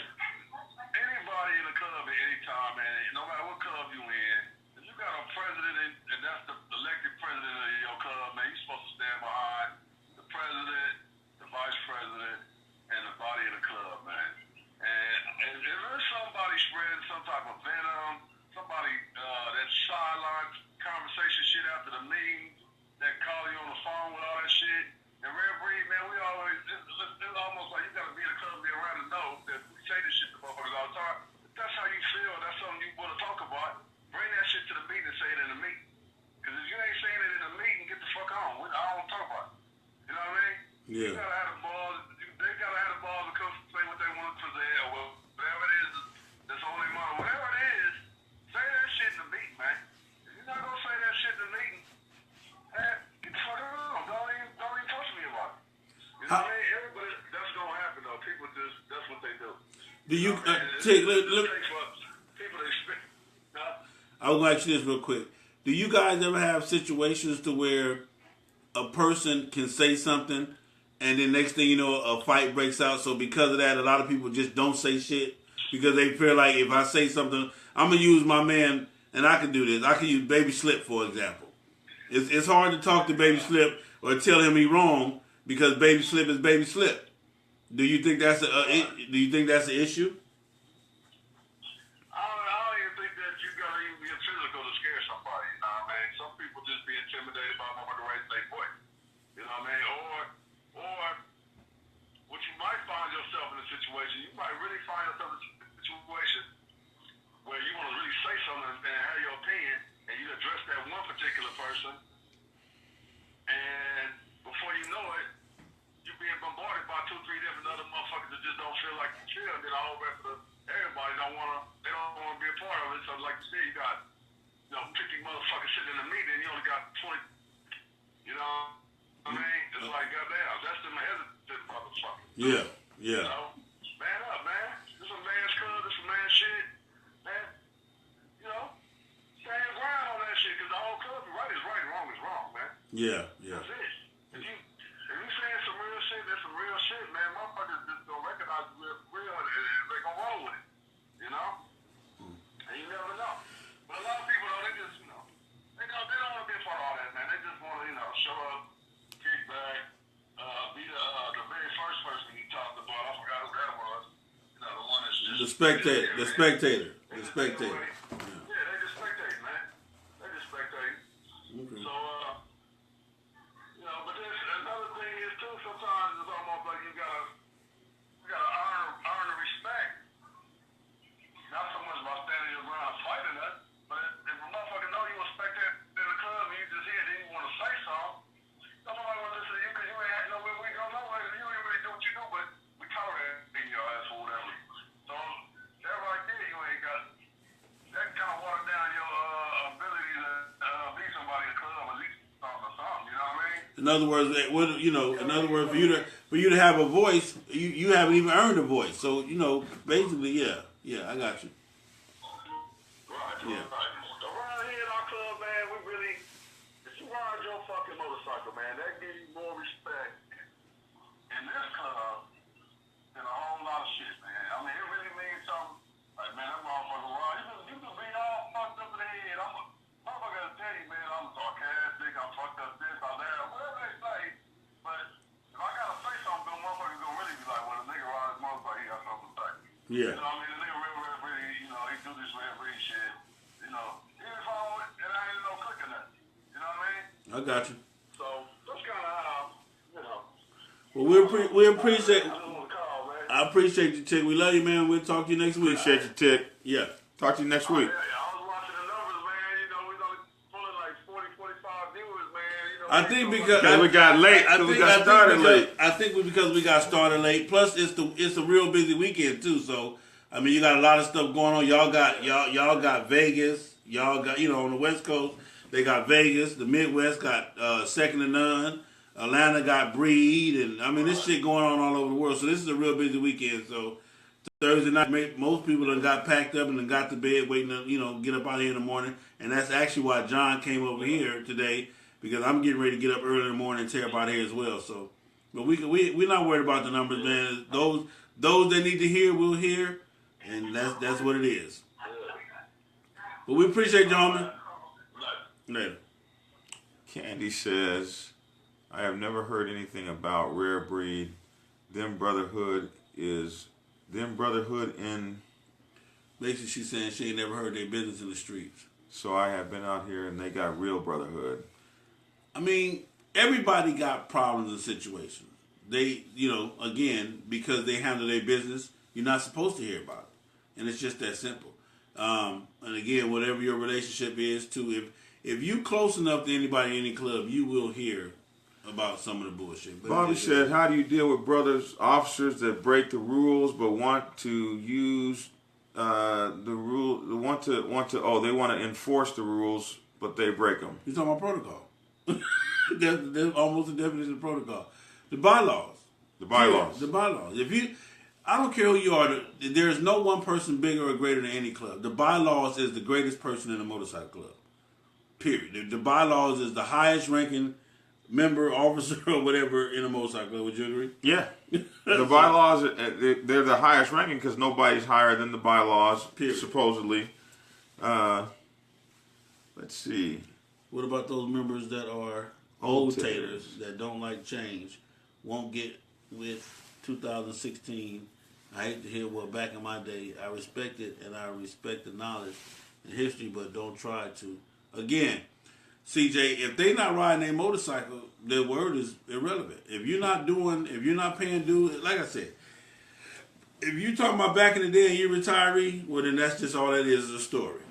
Speaker 4: anybody in the club at any time, man, no matter what club you in, if you got a president and that's the elected president of your club, man, you're supposed to stand behind the president, the vice president, and the body of the club, man. And if there's somebody spreading some type of venom, somebody that sideline conversation shit after the meeting, that call you on the phone with all that shit, and Red Breed, man, we always, it's almost like you gotta be in the club, be around to know that we say this shit to motherfuckers all the time. If that's how you feel, that's something you want to talk about, bring that shit to the meeting and say it in the meeting. Because if you ain't saying it in the meeting, get the fuck on. I don't want to talk about it. You know what I mean?
Speaker 2: Yeah.
Speaker 4: You gotta have the balls, they gotta have the balls to come say what they want to present, or whatever it is that's on their mind. Whatever it is, say that shit in the meeting, man. If you're not gonna say that shit in the meeting, man, get the fuck on. Don't even talk to me about it. You know what I mean? Everybody, that's gonna happen though. People just, that's what they do.
Speaker 2: Do you
Speaker 4: look? People expect.
Speaker 2: I was going to ask you this real quick. Do you guys ever have situations to where a person can say something and then next thing you know, a fight breaks out? So because of that, a lot of people just don't say shit because they feel like if I say something, I'm going to use my man, and I can do this. I can use Baby Slip, for example. It's hard to talk to Baby Slip or tell him he's wrong because Baby Slip is Baby Slip. Do you think that's an issue?
Speaker 4: I don't even think that you gotta even be physical to scare somebody. You know what I mean? Some people just be intimidated by motherfucker raising their voice. You know what I mean? Or what you might find yourself in a situation, you might really find yourself in a situation where you want to really say something and have your opinion, and you address that one particular person, and before you know it, you're being bombarded by 2-3 different other motherfuckers that just don't feel like you feel, and then the whole rest of everybody don't want to be a part of it. So like you said, you got 50 motherfuckers sitting in the meeting, and you only got 20. You know what I mean? It's like, goddamn, that's the hesitant motherfucker.
Speaker 2: Yeah.
Speaker 4: You know, man up, man. This is a man's club. This is a man's shit, man. You know, stand ground on that shit, because the whole club, right is right, wrong is wrong, man.
Speaker 2: Yeah.
Speaker 4: That's it. If you saying some real shit, that's some real shit, man. Motherfuckers just gonna recognize it real, and they gonna roll with it. You know? And you never know. But a lot of people, though, they just, they don't want to be a part of all that, man. They just want to, show up, kick back, be the very first person you talked about. I forgot who that was. The one that's just...
Speaker 2: The spectator.
Speaker 4: The spectator.
Speaker 2: The spectator.
Speaker 4: Yeah, they just spectate, man. They just spectate.
Speaker 2: Okay.
Speaker 4: So, but there's another thing is, too, sometimes it's almost like you gotta earn the respect. Not so much about standing your ground fighting us, but if a motherfucker know you a spectator in the club and you just here, then you want to say something, the
Speaker 2: In other words, for you to have a voice, you haven't even earned a voice. So basically, yeah, I got you.
Speaker 4: Right,
Speaker 2: Yeah.
Speaker 4: right. Around here in our club, man, we really, if you ride your fucking motorcycle, man, that gives you more respect in this club than a whole lot of shit, man. I mean, it really means something. Like, man, that motherfucker ride. You can be all fucked up in the head. Motherfucker gonna tell you, man, I'm sarcastic, I'm fucked up this, I'm that, whatever they say. But if I gotta say something, the motherfucker's gonna really be like, well, the nigga ride his motorcycle, he got something to say.
Speaker 2: Yeah.
Speaker 4: You know what I mean? The nigga really, he do this referee shit. Even if I don't, and I ain't no clicking that. You know what I mean?
Speaker 2: I got you.
Speaker 4: So that's kind of how,
Speaker 2: Well, we appreciate.
Speaker 4: I don't want to call, man.
Speaker 2: I appreciate you, Tick. We love you, man. We'll talk to you next week.
Speaker 1: Appreciate you, Tick.
Speaker 2: Yeah.
Speaker 1: Talk to you next week.
Speaker 4: Yeah, I was watching the numbers, man. We only pulling like 40, 45 viewers, man.
Speaker 2: I think because
Speaker 1: we got late. We got started late.
Speaker 2: I think because we got started late. Plus, it's a real busy weekend too. So, I mean, you got a lot of stuff going on. Y'all got Vegas. Y'all got on the West Coast. They got Vegas. The Midwest got Second to None. Atlanta got Breed, and I mean, this shit going on all over the world. So this is a real busy weekend. So Thursday night, most people done got packed up and done got to bed, waiting to get up out here in the morning. And that's actually why John came over here today, because I'm getting ready to get up early in the morning and tear up out here as well. So, but we're not worried about the numbers, man. Those that need to hear will hear, and that's what it is. But we appreciate you, homie. Later.
Speaker 1: Candy says, I have never heard anything about rare breed. Them brotherhood in.
Speaker 2: Basically, she's saying she ain't never heard their business in the streets.
Speaker 1: So I have been out here and they got real brotherhood.
Speaker 2: I mean, everybody got problems and situations. They, again, because they handle their business, you're not supposed to hear about it. And it's just that simple. And again, whatever your relationship is, too, if you close enough to anybody in any club, you will hear about some of the bullshit. But
Speaker 1: Bobby said, how do you deal with officers that break the rules but want to use the rule? They want to enforce the rules, but they break them.
Speaker 2: You're talking about protocol. There's almost a definition of protocol. The bylaws.
Speaker 1: The bylaws.
Speaker 2: Yeah, the bylaws. I don't care who you are. There is no one person bigger or greater than any club. The bylaws is the greatest person in a motorcycle club. Period. The bylaws is the highest ranking member, officer, or whatever in a motorcycle club. Would you agree?
Speaker 1: Yeah. The bylaws, they're the highest ranking because nobody's higher than the bylaws, supposedly. Let's see.
Speaker 2: What about those members that are old taters that don't like change, won't get with 2016? I hate to hear, well, back in my day, I respect it and I respect the knowledge and history, but don't try to. Again, CJ, if they not riding their motorcycle, their word is irrelevant. If you're not paying dues, like I said, if you talking about back in the day and you're retiree, well, then that's just all that is a story.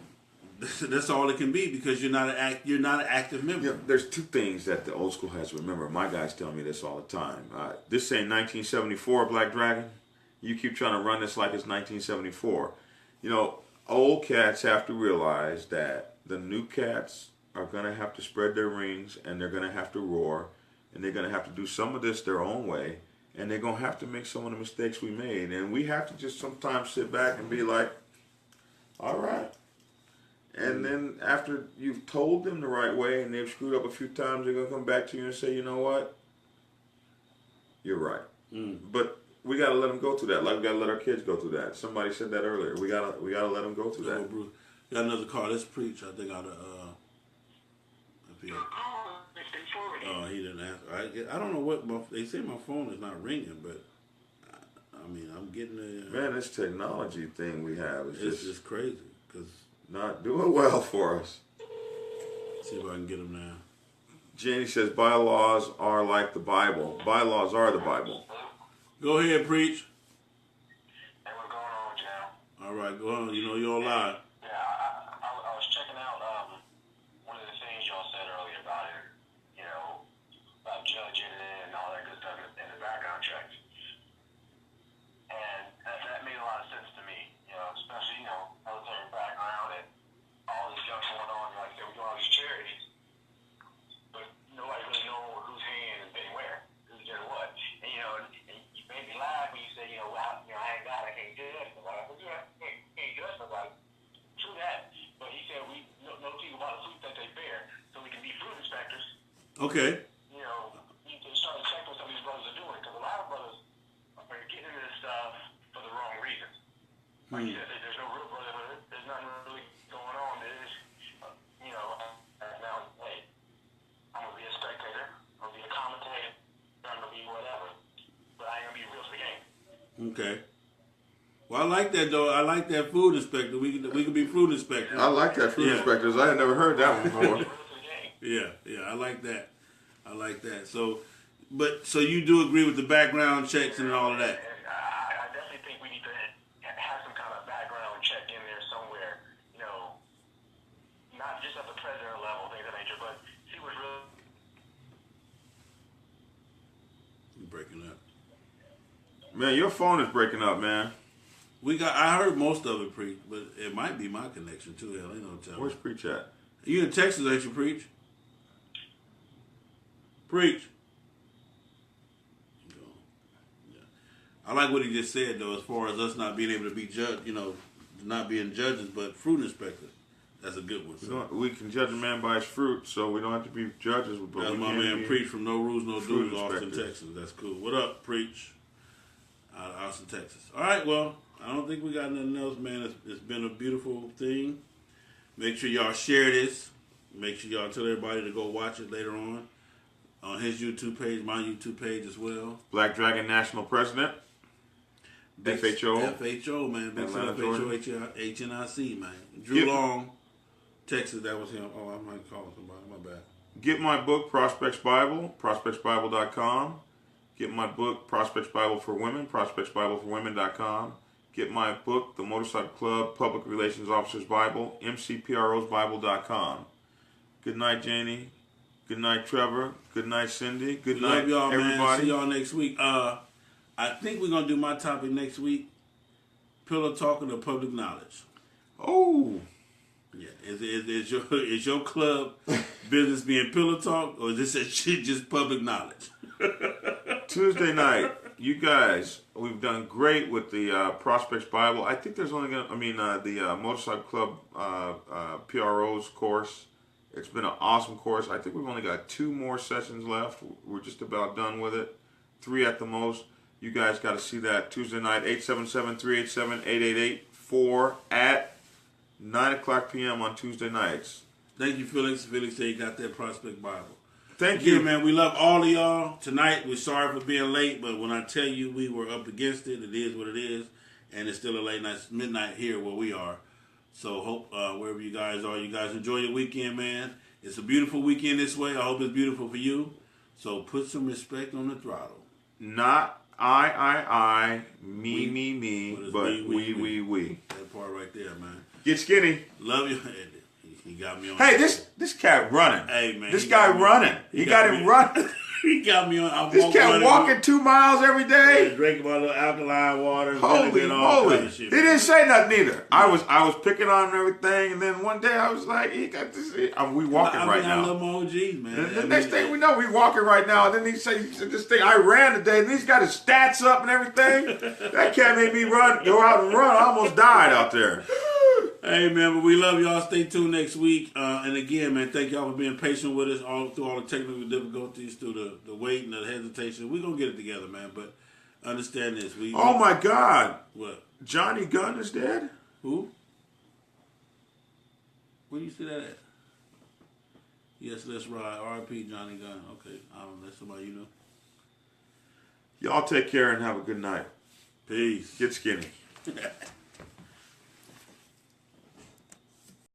Speaker 2: That's all it can be because you're not an active member.
Speaker 1: Yeah, there's two things that the old school has to remember. My guys tell me this all the time. This ain't 1974 Black Dragon. You keep trying to run this like it's 1974. Old cats have to realize that the new cats are going to have to spread their wings and they're going to have to roar and they're going to have to do some of this their own way and they're going to have to make some of the mistakes we made. And we have to just sometimes sit back and be like, all right. And then after you've told them the right way and they've screwed up a few times, they're going to come back to you and say, you know what? You're right. But we got to let them go through that. Like we got to let our kids go through that. Somebody said that earlier. We got to let them go through that.
Speaker 2: Bruce. Got another call. Let's preach. I think he didn't answer. I don't know what they say. My phone is not ringing, but I mean, I'm getting
Speaker 1: man, this technology thing we have is
Speaker 2: just crazy because
Speaker 1: not doing well for us.
Speaker 2: See if I can get him now.
Speaker 1: Jenny says bylaws are like the Bible. Bylaws are the Bible.
Speaker 2: Go ahead, preach.
Speaker 4: Hey, what's going on, Jam?
Speaker 2: All right, go on. You're on live.
Speaker 4: Yeah, I was checking out one of the things y'all said earlier about it, about judging and all that good stuff in the background checks. And that made a lot of sense to me, especially, military background and all this stuff going on. Like, they were doing all these charities, but nobody really knows whose hand
Speaker 2: Okay.
Speaker 4: You know, you can start to check what some of these brothers are doing, because a lot of brothers are getting into this stuff for the wrong reasons. Like you said, there's no real brotherhood. There's nothing really going on. There's, you know, now, hey, I'm going to be a spectator. I'm going to be a commentator. I'm going to be whatever. But I ain't going to be real to the game.
Speaker 2: Okay. Well, I like that though. I like that food inspector. We can be food inspectors.
Speaker 1: I like that fruit inspectors. I had never heard that one before.
Speaker 2: Yeah, I like that. So you do agree with the background checks and all of that?
Speaker 4: I definitely think we need to have some kind of background check in there somewhere. You know, not just at the president level, things of that nature, but see what's really.
Speaker 2: You're breaking up.
Speaker 1: Man, your phone is breaking up, man.
Speaker 2: I heard most of it, Preach, but it might be my connection too. Hell, ain't no telling.
Speaker 1: Where's Preach at?
Speaker 2: You in Texas, ain't you, Preach? Preach. Yeah. I like what he just said though, as far as us not being able to be judged, you know, not being judges, but fruit inspectors. That's a good one. So.
Speaker 1: We can judge a man by his fruit, so we don't have to be judges. But
Speaker 2: That's my man Preach from No Rules, No Dudes, Austin, Texas. That's cool. What up, Preach? Out of Austin, Texas. All right, well, I don't think we got nothing else, man. It's been a beautiful thing. Make sure y'all share this. Make sure y'all tell everybody to go watch it later on his YouTube page, my YouTube page as well.
Speaker 1: Black Dragon National President. FHO.
Speaker 2: FHO, man. Big Cell FHO HNIC, man. Drew Long, Texas. That was him. Oh, I might call somebody. My bad.
Speaker 1: Get my book, Prospects Bible, prospectsbible.com. Get my book, Prospects Bible for Women, prospectsbibleforwomen.com. Get my book, The Motorcycle Club Public Relations Officer's Bible, mcprosbible.com. Good night, Janie. Good night, Trevor. Good night, Cindy. Good night,
Speaker 2: y'all,
Speaker 1: everybody.
Speaker 2: Man. See y'all next week. I think we're going to do my topic next week, Pillow Talking or Public Knowledge.
Speaker 1: Oh.
Speaker 2: Yeah. Is your club business being pillow talk, or is this shit just public knowledge?
Speaker 1: Tuesday night, you guys, we've done great with the Prospects Bible. I think there's only the Motorcycle Club PRO's course. It's been an awesome course. I think we've only got 2 more sessions left. We're just about done with it. 3 at the most. You guys got to see that Tuesday night, 877-387-8884 at 9 o'clock p.m. on Tuesday nights.
Speaker 2: Thank you, Felix. Felix said you got that Prospect Bible.
Speaker 1: Thank you,
Speaker 2: man. We love all of y'all. Tonight, we're sorry for being late, but when I tell you we were up against it, it is what it is, and it's still a late night, midnight here where we are. So hope wherever you guys are, you guys enjoy your weekend, man. It's a beautiful weekend this way. I hope it's beautiful for you. So put some respect on the throttle.
Speaker 1: Not I, me, but we.
Speaker 2: That part right there, man.
Speaker 1: Get skinny.
Speaker 2: Love you. He got me on.
Speaker 1: Hey, this cat running.
Speaker 2: Hey, man.
Speaker 1: This guy running. He got him running.
Speaker 2: He got me on.
Speaker 1: This cat walking 2 miles every day.
Speaker 2: Drinking my little alkaline water.
Speaker 1: Holy moly! He didn't say nothing either. I was picking on him and everything, and then one day I was like, "He got this." We walking right now.
Speaker 2: I love my OGs, man.
Speaker 1: The next thing we know, we walking right now. And then he said this thing. I ran today, and he's got his stats up and everything. That cat made me go out and run. I almost died out there.
Speaker 2: Hey, man, but we love y'all. Stay tuned next week. And again, man, thank y'all for being patient with us through all the technical difficulties, through the wait and the hesitation. We're going to get it together, man. But understand this.
Speaker 1: Oh, my God.
Speaker 2: What?
Speaker 1: Johnny Gunn is dead?
Speaker 2: Who? Where do you see that at? Yes, let's ride. R.I.P. Johnny Gunn. Okay. I don't know. That's somebody you know.
Speaker 1: Y'all take care and have a good night.
Speaker 2: Peace.
Speaker 1: Get skinny.